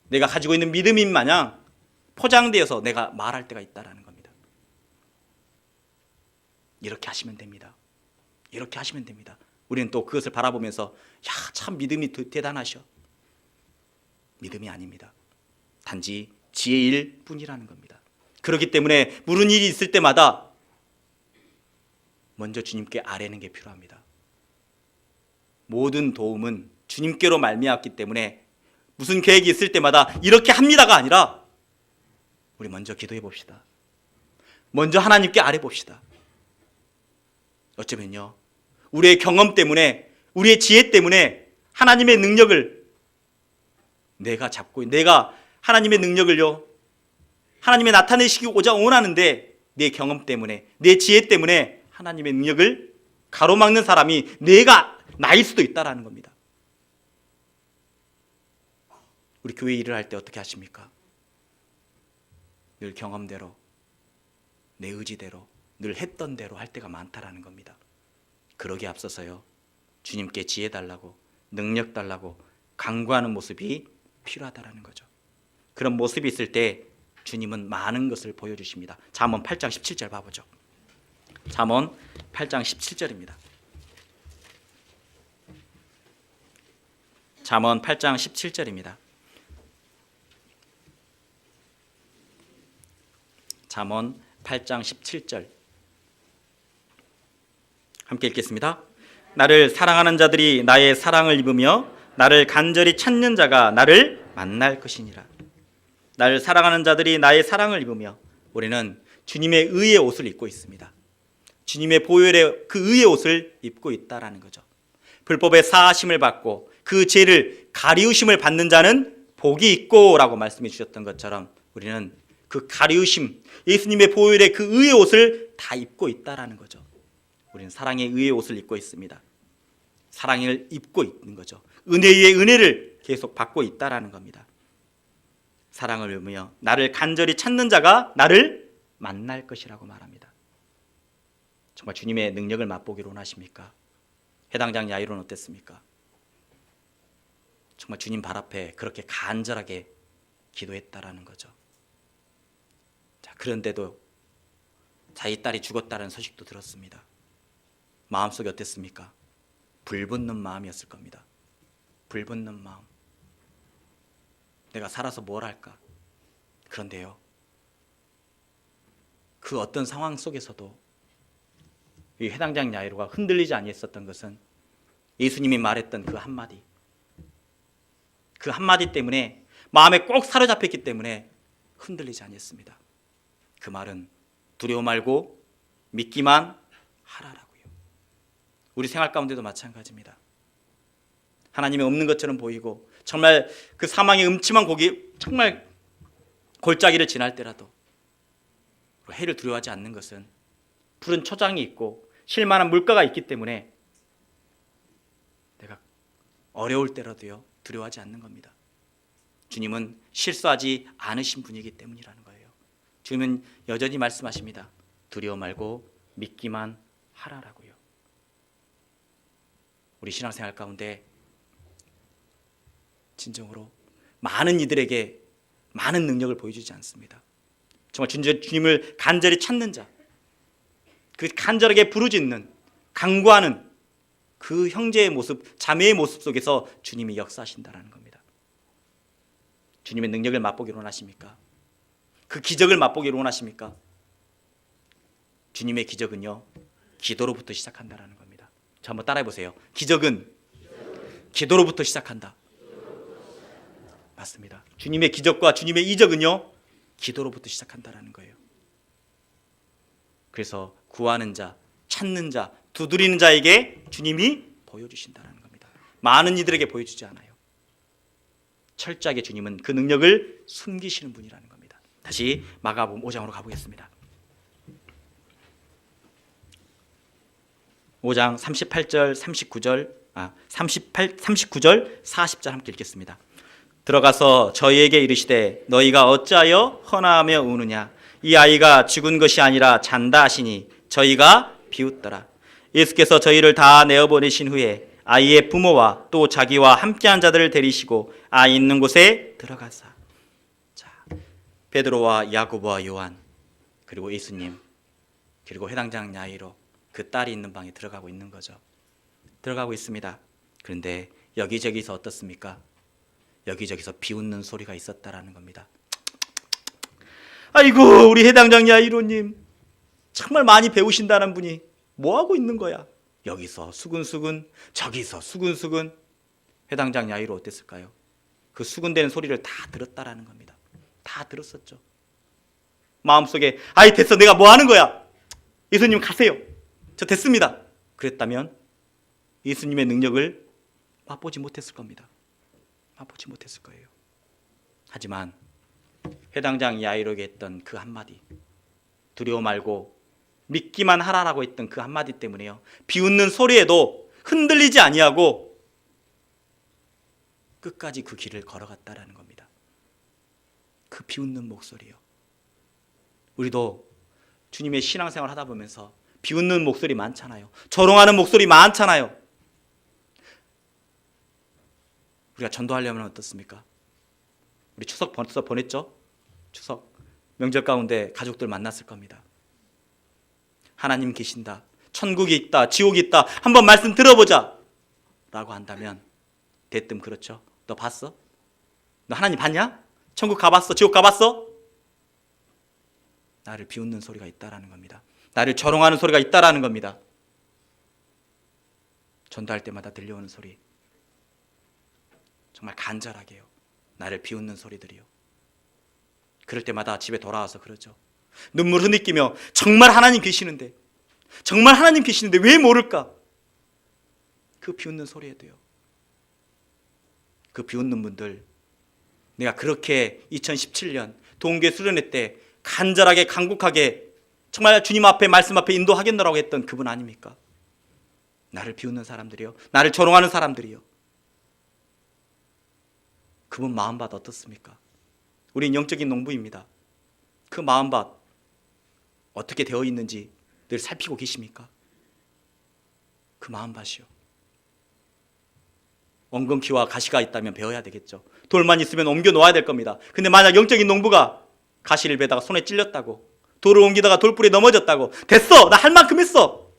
내가 가지고 있는 믿음인 마냥 포장되어서 내가 말할 때가 있다라는 겁니다. 이렇게 하시면 됩니다. 이렇게 하시면 됩니다. 우리는 또 그것을 바라보면서 참 믿음이 대단하셔. 믿음이 아닙니다. 단지 지혜일 뿐이라는 겁니다. 그렇기 때문에 물은 일이 있을 때마다 먼저 주님께 아뢰는 게 필요합니다. 모든 도움은 주님께로 말미암았기 때문에 무슨 계획이 있을 때마다 이렇게 합니다가 아니라 우리 먼저 기도해 봅시다. 먼저 하나님께 아뢰 봅시다. 어쩌면요, 우리의 경험 때문에, 우리의 지혜 때문에 하나님의 능력을 내가 잡고, 내가 하나님의 능력을요, 하나님의 나타내시고자 원하는데 내 경험 때문에, 내 지혜 때문에 하나님의 능력을 가로막는 사람이 나일 수도 있다라는 겁니다. 우리 교회 일을 할 때 어떻게 하십니까? 늘 경험대로, 내 의지대로, 늘 했던 대로 할 때가 많다라는 겁니다. 그러기에 앞서서요, 주님께 지혜 달라고, 능력 달라고 간구하는 모습이 필요하다라는 거죠. 그런 모습이 있을 때 주님은 많은 것을 보여주십니다. 잠언 8장 17절 봐보죠. 잠언 8장 17절입니다. 잠언 8장 17절입니다. 잠언 8장 17절 함께 읽겠습니다. 나를 사랑하는 자들이 나의 사랑을 입으며 나를 간절히 찾는 자가 나를 만날 것이니라. 나를 사랑하는 자들이 나의 사랑을 입으며, 우리는 주님의 의의 옷을 입고 있습니다. 주님의 보혈의 그 의의 옷을 입고 있다라는 거죠. 불법의 사하심을 받고 그 죄를 가리우심을 받는 자는 복이 있고 라고 말씀해 주셨던 것처럼, 우리는 그 가리우심, 예수님의 보혈의 그 의의 옷을 다 입고 있다라는 거죠. 우리는 사랑의 의의 옷을 입고 있습니다. 사랑을 입고 있는 거죠. 은혜 위에 은혜를 계속 받고 있다라는 겁니다. 사랑을 입으며 나를 간절히 찾는 자가 나를 만날 것이라고 말합니다. 정말 주님의 능력을 맛보기를 원하십니까? 해당장 야이로는 어땠습니까? 정말 주님 발 앞에 그렇게 간절하게 기도했다라는 거죠. 자, 그런데도 자기 딸이 죽었다는 소식도 들었습니다. 마음속이 어땠습니까? 불붙는 마음이었을 겁니다. 불붙는 마음. 내가 살아서 뭘 할까? 그런데요, 그 어떤 상황 속에서도 이 해당장 야이로가 흔들리지 아니했었던 것은 예수님이 말했던 그 한마디, 그 한마디 때문에 마음에 꼭 사로잡혔기 때문에 흔들리지 아니했습니다. 그 말은 두려워 말고 믿기만 하라라고요. 우리 생활 가운데도 마찬가지입니다. 하나님이 없는 것처럼 보이고 정말 그 사망의 음침한 고기, 정말 골짜기를 지날 때라도 해를 두려워하지 않는 것은 푸른 초장이 있고 쉴만한 물가가 있기 때문에 내가 어려울 때라도요 두려워하지 않는 겁니다. 주님은 실수하지 않으신 분이기 때문이라는 거예요. 주님은 여전히 말씀하십니다. 두려워 말고 믿기만 하라라고요. 우리 신앙생활 가운데 진정으로 많은 이들에게 많은 능력을 보여주지 않습니다. 정말 주님을 간절히 찾는 자, 그 간절하게 부르짖는, 간구하는 그 형제의 모습, 자매의 모습 속에서 주님이 역사하신다는 겁니다. 주님의 능력을 맛보기를 원하십니까? 그 기적을 맛보기를 원하십니까? 주님의 기적은요, 기도로부터 시작한다는 겁니다. 자, 한번 따라해 보세요. 기적은 기도로부터 시작한다. 맞습니다. 주님의 기적과 주님의 이적은요, 기도로부터 시작한다는 거예요. 그래서 구하는 자, 찾는 자, 두드리는 자에게 주님이 보여주신다는 겁니다. 많은 이들에게 보여주지 않아요. 철저하게 주님은 그 능력을 숨기시는 분이라는 겁니다. 다시 마가복음 5장으로 가보겠습니다. 5장 38절, 39절, 40절 함께 읽겠습니다. 들어가서 저희에게 이르시되 너희가 어찌하여 헌화하며 우느냐? 이 아이가 죽은 것이 아니라 잔다 하시니 저희가 비웃더라. 예수께서 저희를 다 내어보내신 후에 아이의 부모와 또 자기와 함께한 자들을 데리시고 아이 있는 곳에 들어가사. 자, 베드로와 야고보와 요한, 그리고 예수님, 그리고 해당장 야이로, 그 딸이 있는 방에 들어가고 있는 거죠. 들어가고 있습니다. 그런데 여기저기서 어떻습니까? 여기저기서 비웃는 소리가 있었다라는 겁니다. 아이고, 우리 해당장 야이로님 정말 많이 배우신다는 분이 뭐하고 있는 거야? 여기서 수근수근, 저기서 수근수근. 해당장 야이로 어땠을까요? 그 수근대는 소리를 다 들었다라는 겁니다. 다 들었었죠. 마음속에 아이 됐어, 내가 뭐 하는 거야? 예수님 가세요, 저 됐습니다. 그랬다면 예수님의 능력을 맛보지 못했을 겁니다. 맛보지 못했을 거예요. 하지만 해당장 야이로에게 했던 그 한마디, 두려워 말고 믿기만 하라라고 했던 그 한마디 때문에요, 비웃는 소리에도 흔들리지 아니하고 끝까지 그 길을 걸어갔다라는 겁니다. 그 비웃는 목소리요. 우리도 주님의 신앙생활 하다 보면서 비웃는 목소리 많잖아요. 조롱하는 목소리 많잖아요. 우리가 전도하려면 어떻습니까? 우리 추석 벌써 보냈죠? 추석 명절 가운데 가족들 만났을 겁니다. 하나님 계신다, 천국이 있다, 지옥이 있다, 한번 말씀 들어보자 라고 한다면 대뜸 그렇죠. 너 봤어? 너 하나님 봤냐? 천국 가봤어? 지옥 가봤어? 나를 비웃는 소리가 있다라는 겁니다. 나를 조롱하는 소리가 있다라는 겁니다. 전도할 때마다 들려오는 소리, 정말 간절하게요. 나를 비웃는 소리들이요. 그럴 때마다 집에 돌아와서 그러죠. 눈물 흐느끼며 정말 하나님 계시는데, 정말 하나님 계시는데 왜 모를까? 그 비웃는 소리에도요. 그 비웃는 분들, 내가 그렇게 2017년 동계 수련회 때 간절하게 간곡하게 정말 주님 앞에 말씀 앞에 인도하겠노라고 했던 그분 아닙니까? 나를 비웃는 사람들이요, 나를 조롱하는 사람들이요. 그분 마음밭 어떻습니까? 우린 영적인 농부입니다. 그 마음밭 어떻게 되어 있는지 늘 살피고 계십니까? 그 마음밭이요. 엉겅퀴와 가시가 있다면 베어야 되겠죠. 돌만 있으면 옮겨 놓아야 될 겁니다. 근데 만약 영적인 농부가 가시를 베다가 손에 찔렸다고, 돌을 옮기다가 돌불에 넘어졌다고, 됐어! 나 할 만큼 했어!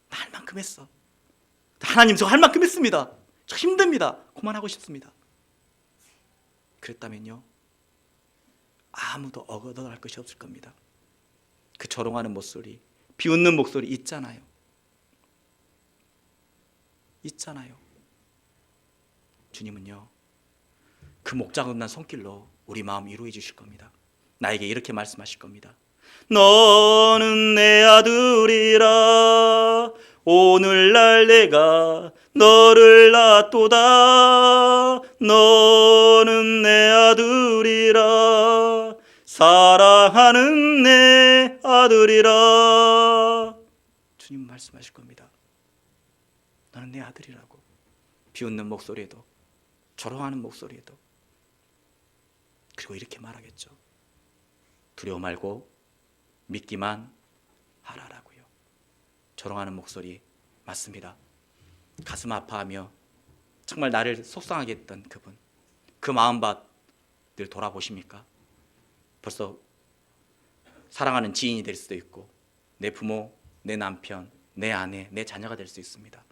나 할 만큼 했어. 하나님 저 할 만큼 했습니다. 저 힘듭니다. 그만하고 싶습니다. 그랬다면요, 아무도 얻어갈 것이 없을 겁니다. 그 조롱하는 목소리, 비웃는 목소리 있잖아요. 있잖아요. 주님은요, 그 목자국난 손길로 우리 마음 이루어 주실 겁니다. 나에게 이렇게 말씀하실 겁니다. 너는 내 아들이라, 오늘날 내가 너를 낳도다. 너는 내 아들이라, 사랑하는 내 아들이라. 주님 말씀하실 겁니다. 너는 내 아들이라고. 비웃는 목소리에도, 조롱하는 목소리에도. 그리고 이렇게 말하겠죠. 두려워 말고 믿기만 하라라고요. 조롱하는 목소리 맞습니다. 가슴 아파하며 정말 나를 속상하게 했던 그분, 그 마음밭 늘 돌아보십니까? 벌써 사랑하는 지인이 될 수도 있고, 내 부모, 내 남편, 내 아내, 내 자녀가 될 수 있습니다.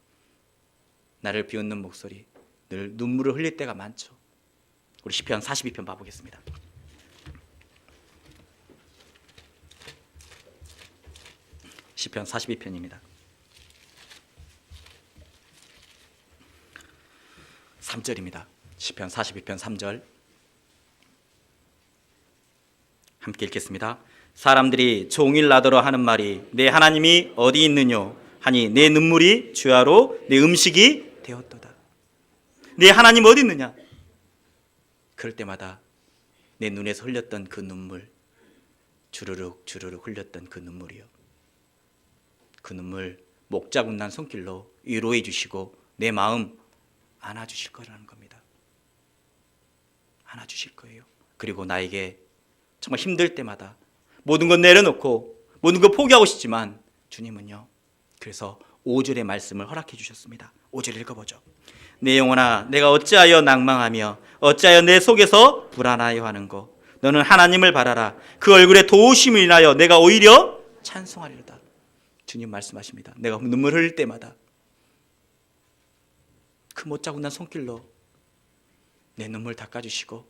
나를 비웃는 목소리, 늘 눈물을 흘릴 때가 많죠. 우리 시편 42편 봐보겠습니다. 시편 42편입니다. 3절입니다. 시편 42편 3절 함께 읽겠습니다. 사람들이 종일 나더러 하는 말이 내 하나님이 어디 있느뇨 하니 내 눈물이 주야로 내 음식이 되었도다. 내 하나님 어디 있느냐? 그럴 때마다 내 눈에서 흘렸던 그 눈물, 주르륵 주르륵 흘렸던 그 눈물이요, 그 눈물 목자국난 손길로 위로해 주시고 내 마음 안아주실 거라는 겁니다. 안아주실 거예요. 그리고 나에게 정말 힘들 때마다 모든 건 내려놓고 모든 걸 포기하고 싶지만 주님은요, 그래서 5절의 말씀을 허락해 주셨습니다. 5절 읽어보죠. 내 영혼아 내가 어찌하여 낭망하며 어찌하여 내 속에서 불안하여 하는고. 너는 하나님을 바라라. 그 얼굴에 도우심을 인하여 내가 오히려 찬송하리로다. 주님 말씀하십니다. 내가 눈물 흘릴 때마다 그 못자국난 손길로 내 눈물 닦아주시고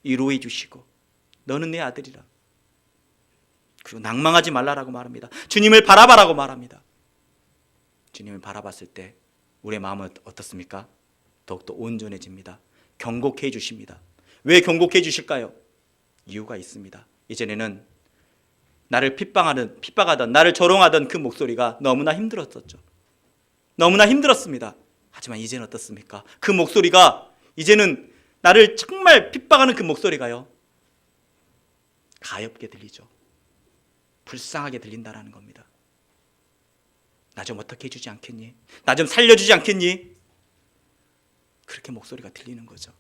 위로해 주시고 너는 내 아들이라. 그리고 낭망하지 말라라고 말합니다. 주님을 바라봐라고 말합니다. 주님을 바라봤을 때 우리의 마음은 어떻습니까? 더욱더 온전해집니다. 경고해 주십니다. 왜 경고해 주실까요? 이유가 있습니다. 이전에는 나를 핍박하던 나를 조롱하던 그 목소리가 너무나 힘들었었죠. 너무나 힘들었습니다. 하지만 이제는 어떻습니까? 그 목소리가 이제는 나를 정말 핍박하는 그 목소리가요, 가엾게 들리죠. 불쌍하게 들린다라는 겁니다. 나 좀 어떻게 해주지 않겠니? 나 좀 살려주지 않겠니? 그렇게 목소리가 들리는 거죠.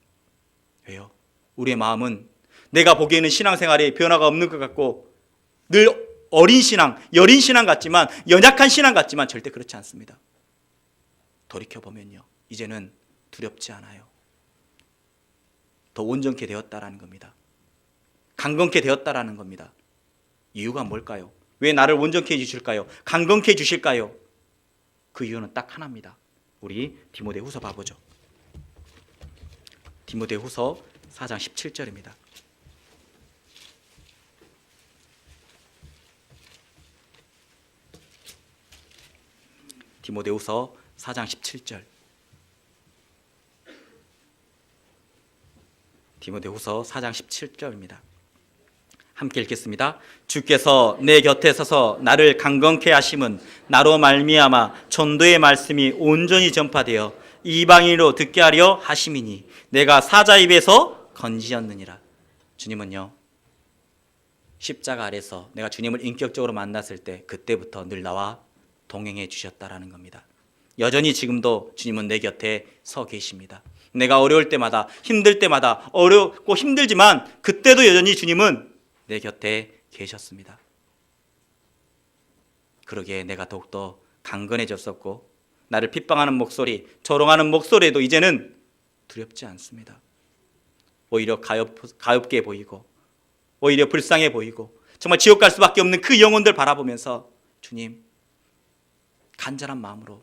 왜요? 우리의 마음은 내가 보기에는 신앙생활에 변화가 없는 것 같고 늘 어린 신앙, 여린 신앙 같지만, 연약한 신앙 같지만 절대 그렇지 않습니다. 돌이켜보면요, 이제는 두렵지 않아요. 더 온전케 되었다라는 겁니다. 강건케 되었다라는 겁니다. 이유가 뭘까요? 왜 나를 온전케 해주실까요? 강건케 해주실까요? 그 이유는 딱 하나입니다. 우리 디모데후서 봐보죠. 디모데후서 4장 17절입니다. 디모데후서 4장 17절. 디모데후서 4장 17절입니다. 함께 읽겠습니다. 주께서 내 곁에 서서 나를 강건케 하심은 나로 말미암아 전도의 말씀이 온전히 전파되어 이방인으로 듣게 하려 하심이니 내가 사자 입에서 건지었느니라. 주님은요, 십자가 아래서 내가 주님을 인격적으로 만났을 때 그때부터 늘 나와 동행해 주셨다라는 겁니다. 여전히 지금도 주님은 내 곁에 서 계십니다. 내가 어려울 때마다, 힘들 때마다, 어렵고 힘들지만 그때도 여전히 주님은 내 곁에 계셨습니다. 그러기에 내가 더욱더 강건해졌었고 나를 핍박하는 목소리, 조롱하는 목소리에도 이제는 두렵지 않습니다. 오히려 가엾게 보이고 오히려 불쌍해 보이고 정말 지옥 갈 수밖에 없는 그 영혼들 바라보면서 주님, 간절한 마음으로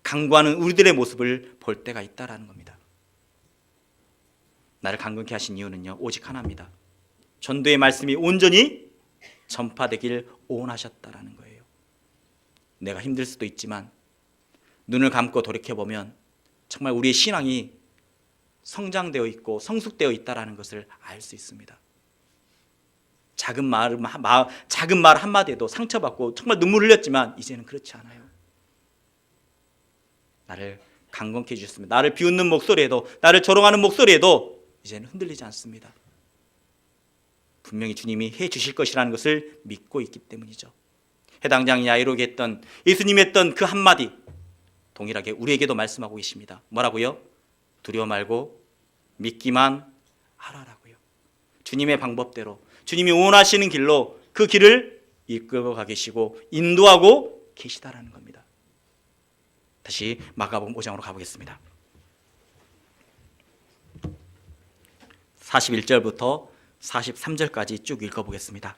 간구하는 우리들의 모습을 볼 때가 있다라는 겁니다. 나를 강건케 하신 이유는요, 오직 하나입니다. 전도의 말씀이 온전히 전파되길 원하셨다라는 거예요. 내가 힘들 수도 있지만 눈을 감고 돌이켜보면 정말 우리의 신앙이 성장되어 있고 성숙되어 있다라는 것을 알 수 있습니다. 작은 말 한마디에도 상처받고 정말 눈물 흘렸지만 이제는 그렇지 않아요. 나를 강건케 해주셨습니다. 나를 비웃는 목소리에도, 나를 조롱하는 목소리에도 이제는 흔들리지 않습니다. 분명히 주님이 해주실 것이라는 것을 믿고 있기 때문이죠. 해당장 야이로에게 했던, 예수님이 했던 그 한마디 동일하게 우리에게도 말씀하고 계십니다. 뭐라고요? 두려워 말고 믿기만 하라라고요. 주님의 방법대로, 주님이 원하시는 길로 그 길을 이끌어가 계시고 인도하고 계시다라는 겁니다. 다시 마가복음 5장으로 가보겠습니다. 41절부터 43절까지 쭉 읽어보겠습니다.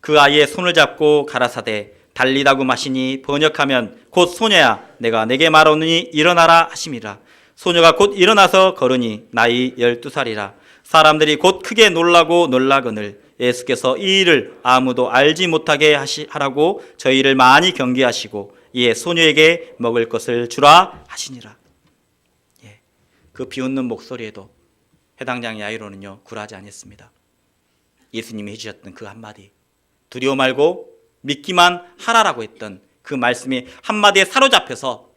그 아이의 손을 잡고 가라사대 달리다고 마시니 번역하면 곧 소녀야 내가 내게 말하노니 일어나라 하심이라. 소녀가 곧 일어나서 걸으니 나이 12살이라. 사람들이 곧 크게 놀라고 놀라거늘 예수께서 이 일을 아무도 알지 못하게 하라고 저희를 많이 경계하시고 이에 소녀에게 먹을 것을 주라 하시니라. 그 비웃는 목소리에도 해당장 야이로는요 굴하지 않았습니다. 예수님이 해주셨던 그 한마디, 두려워 말고 믿기만 하라라고 했던 그 말씀이 한마디에 사로잡혀서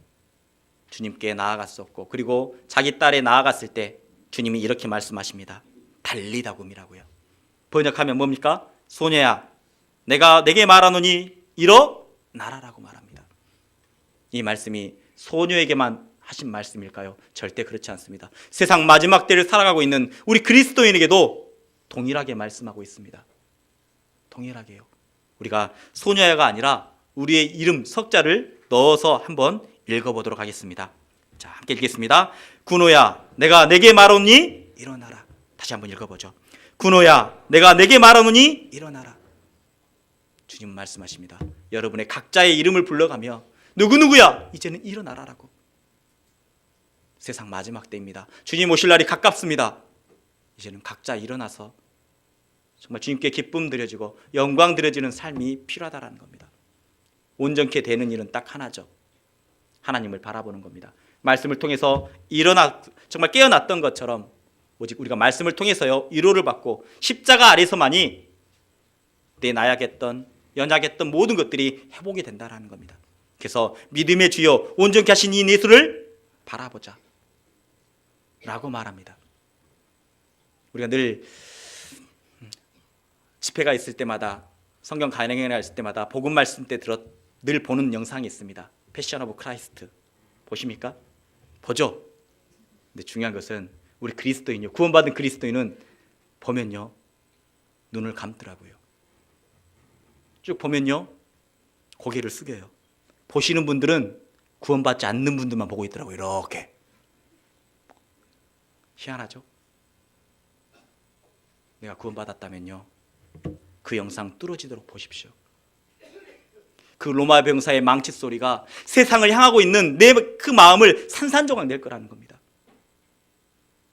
주님께 나아갔었고, 그리고 자기 딸에 나아갔을 때 주님이 이렇게 말씀하십니다. 달리다굼이라고요. 번역하면 뭡니까? 소녀야 내가 내게 말하노니 일어나라라고 말합니다. 이 말씀이 소녀에게만 하신 말씀일까요? 절대 그렇지 않습니다. 세상 마지막 때를 살아가고 있는 우리 그리스도인에게도 동일하게 말씀하고 있습니다. 동일하게요. 우리가 소녀야가 아니라 우리의 이름 석자를 넣어서 한번 읽어보도록 하겠습니다. 자, 함께 읽겠습니다. 군호야 내가 내게 말하노니 일어나라. 다시 한번 읽어보죠. 군호야 내가 내게 말하노니 일어나라. 주님은 말씀하십니다. 여러분의 각자의 이름을 불러가며 누구누구야 이제는 일어나라라고. 세상 마지막 때입니다. 주님 오실 날이 가깝습니다. 이제는 각자 일어나서 정말 주님께 기쁨 드려지고 영광 드려지는 삶이 필요하다는 겁니다. 온전케 되는 일은 딱 하나죠. 하나님을 바라보는 겁니다. 말씀을 통해서 정말 깨어났던 것처럼 오직 우리가 말씀을 통해서요 위로를 받고 십자가 아래서만이 내 나약했던 연약했던 모든 것들이 회복이 된다는 겁니다. 그래서 믿음의 주여 온전케 하신 이 예수를 바라보자 라고 말합니다. 우리가 늘 집회가 있을 때마다, 성경 간행회가 있을 때마다 복음 말씀 때 늘 보는 영상이 있습니다. 패션 오브 크라이스트 보십니까? 보죠. 근데 중요한 것은 우리 그리스도인요, 구원받은 그리스도인은 보면요 눈을 감더라고요. 쭉 보면요 고개를 숙여요. 보시는 분들은 구원받지 않는 분들만 보고 있더라고요. 이렇게. 희한하죠? 내가 구원받았다면요, 그 영상 뚫어지도록 보십시오. 그 로마 병사의 망치 소리가 세상을 향하고 있는 내 그 마음을 산산조각 낼 거라는 겁니다.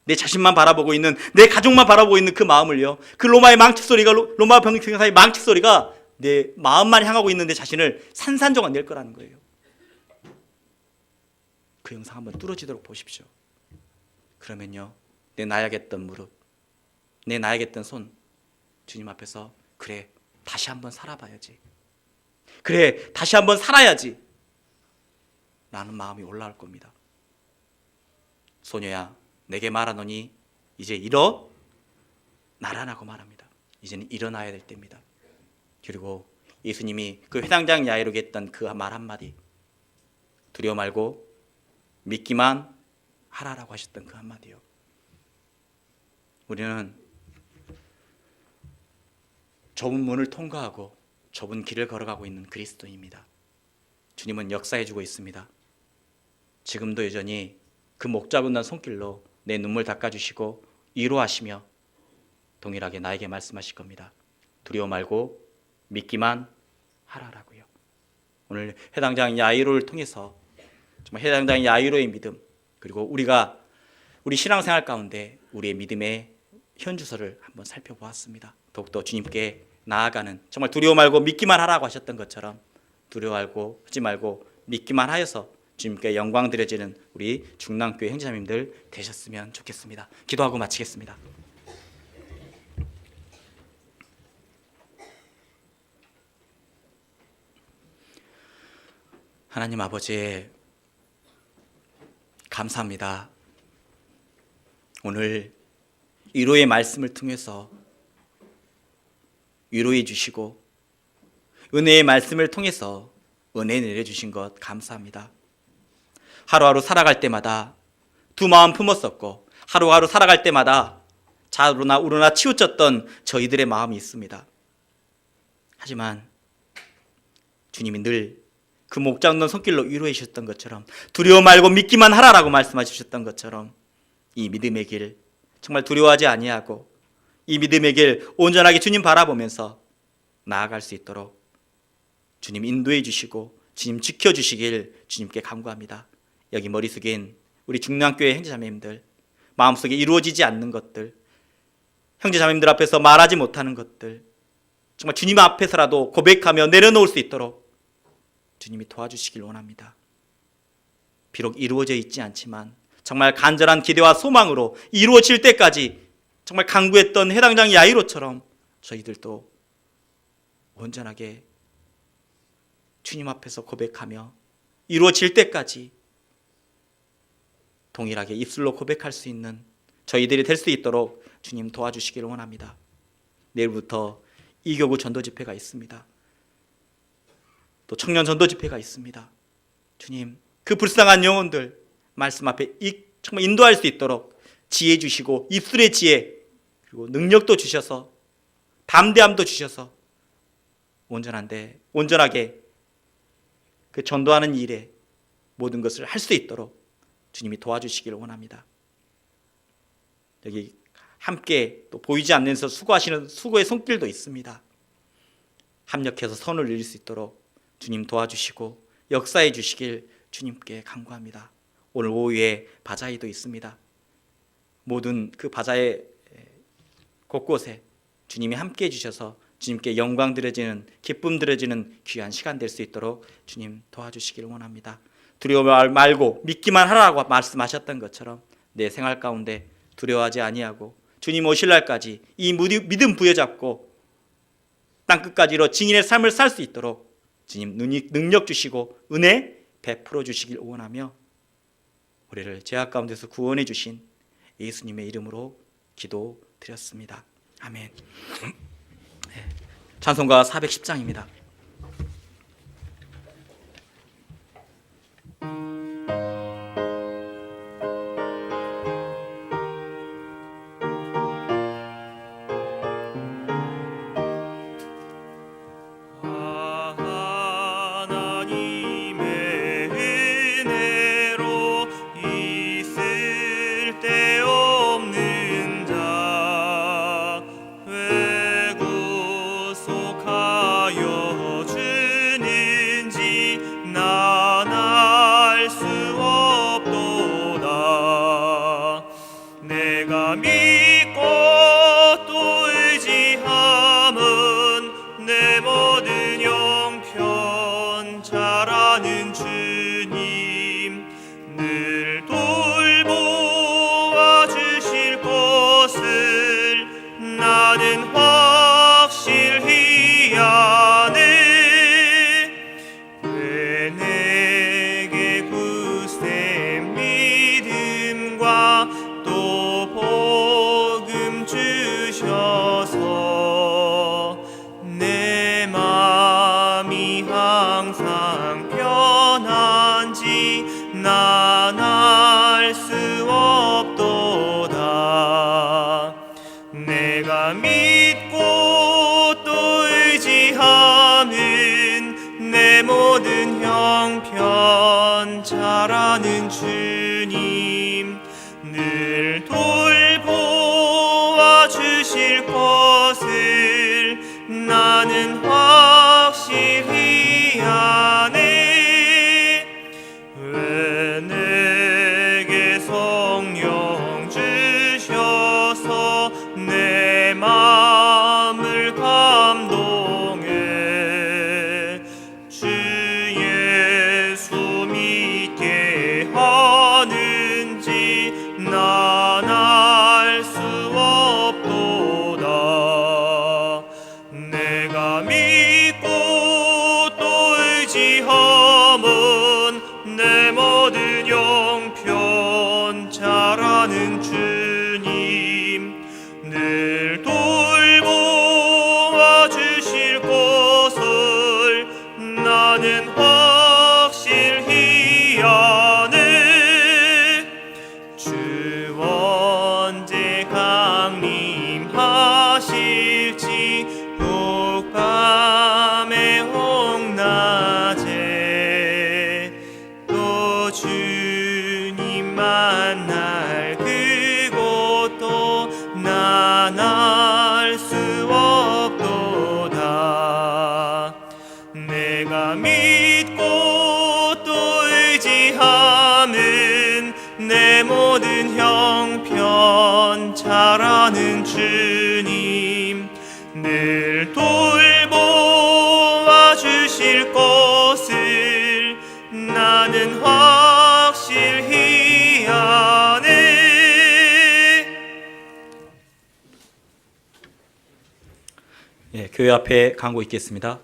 내 자신만 바라보고 있는, 내 가족만 바라보고 있는 그 마음을요, 그 로마의 망치 소리가, 로마 병사의 망치 소리가 내 마음만 향하고 있는 내 자신을 산산조각 낼 거라는 거예요. 그 영상 한번 뚫어지도록 보십시오. 그러면요, 내 나약했던 무릎, 내 나약했던 손, 주님 앞에서 그래, 다시 한번 살아봐야지, 그래, 다시 한번 살아야지 라는 마음이 올라올 겁니다. 소녀야, 내게 말하노니 이제 일어나라고 말합니다. 이제는 일어나야 될 때입니다. 그리고 예수님이 그 회당장 야이로에게 했던 그 말 한마디, 두려워 말고 믿기만 하라라고 하셨던 그 한마디요, 우리는 좁은 문을 통과하고 좁은 길을 걸어가고 있는 그리스도인입니다. 주님은 역사해주고 있습니다. 지금도 여전히 그 목자분단 손길로 내 눈물 닦아주시고 위로하시며 동일하게 나에게 말씀하실 겁니다. 두려워 말고 믿기만 하라라고요. 오늘 해당장 야이로를 통해서 정말 해당장 야이로의 믿음, 그리고 우리 신앙생활 가운데 우리의 믿음의 현주소를 한번 살펴보았습니다. 더욱더 주님께 나아가는, 정말 두려워 말고 믿기만 하라고 하셨던 것처럼 두려워하지 말고 믿기만 하여서 주님께 영광 드려지는 우리 중랑교회 형제자매님들 되셨으면 좋겠습니다. 기도하고 마치겠습니다. 하나님 아버지, 감사합니다. 오늘 위로의 말씀을 통해서 위로해 주시고 은혜의 말씀을 통해서 은혜 내려주신 것 감사합니다. 하루하루 살아갈 때마다 두 마음 품었었고, 하루하루 살아갈 때마다 좌우로나 우로나 치우쳤던 저희들의 마음이 있습니다. 하지만 주님이 늘 그 목장론 손길로 위로해 주셨던 것처럼, 두려워 말고 믿기만 하라라고 말씀하셨던 것처럼, 이 믿음의 길 정말 두려워하지 아니하고 이 믿음의 길 온전하게 주님 바라보면서 나아갈 수 있도록 주님 인도해 주시고 주님 지켜주시길 주님께 간구합니다. 여기 머리 숙인 우리 중랑교회 형제자매님들, 마음속에 이루어지지 않는 것들, 형제자매님들 앞에서 말하지 못하는 것들, 정말 주님 앞에서라도 고백하며 내려놓을 수 있도록 주님이 도와주시길 원합니다. 비록 이루어져 있지 않지만 정말 간절한 기대와 소망으로 이루어질 때까지 정말 간구했던 해당장 야이로처럼 저희들도 온전하게 주님 앞에서 고백하며 이루어질 때까지 동일하게 입술로 고백할 수 있는 저희들이 될 수 있도록 주님 도와주시기를 원합니다. 내일부터 이교구 전도 집회가 있습니다. 또 청년 전도 집회가 있습니다. 주님, 그 불쌍한 영혼들 말씀 앞에 정말 인도할 수 있도록 지혜 주시고 입술의 지혜, 그리고 능력도 주셔서 담대함도 주셔서 온전하게 그 전도하는 일에 모든 것을 할 수 있도록 주님이 도와주시기를 원합니다. 여기 함께 또 보이지 않는 데서 수고하시는 수고의 손길도 있습니다. 합력해서 선을 이룰 수 있도록 주님 도와주시고 역사해 주시길 주님께 간구합니다. 오늘 오후에 바자회도 있습니다. 모든 그 바자회 곳곳에 주님이 함께 해주셔서 주님께 영광 드려지는, 기쁨 드려지는 귀한 시간 될 수 있도록 주님 도와주시기를 원합니다. 두려워 말고 믿기만 하라고 말씀하셨던 것처럼 내 생활 가운데 두려워하지 아니하고 주님 오실 날까지 이 믿음 부여잡고 땅끝까지로 증인의 삶을 살 수 있도록 주님 능력 주시고 은혜 베풀어 주시길 원하며 우리를 죄악 가운데서 구원해 주신 예수님의 이름으로 기도드렸습니다. 아멘. 찬송가 410장입니다. 잘하는 주님 늘 돌보아 주실 것을 나는 확실히 아네. 왜 내게 굳센 믿음과 또 복음 주셔서 내 맘이 항상 편한지 난 알 수 없도다. 내가 믿고 또 의지하는 내 모든 형편 잘하는 주님 늘 돌보아 주실 것을 나는 확실히 아네. 왜 내게 성령 주셔서 내 마음을 감동해 주 예수 믿게 하는지 난 알 수 없도다. 내가 믿고 또 의지함은 내 모든 형편 잘하는 주님 늘 돌보아 주실 것을 나는 확실히 아네. 주 언제 강림하실지 북밤의 홍낮에 또 주님 만날 그곳도 난 알 수 없도다. 내가 믿고 또 의지하는 내 모든 형편 잘하는 주님 늘 돌보아 주실 것을 나는 확실히 아네. 예, 교회 앞에 강구 있겠습니다.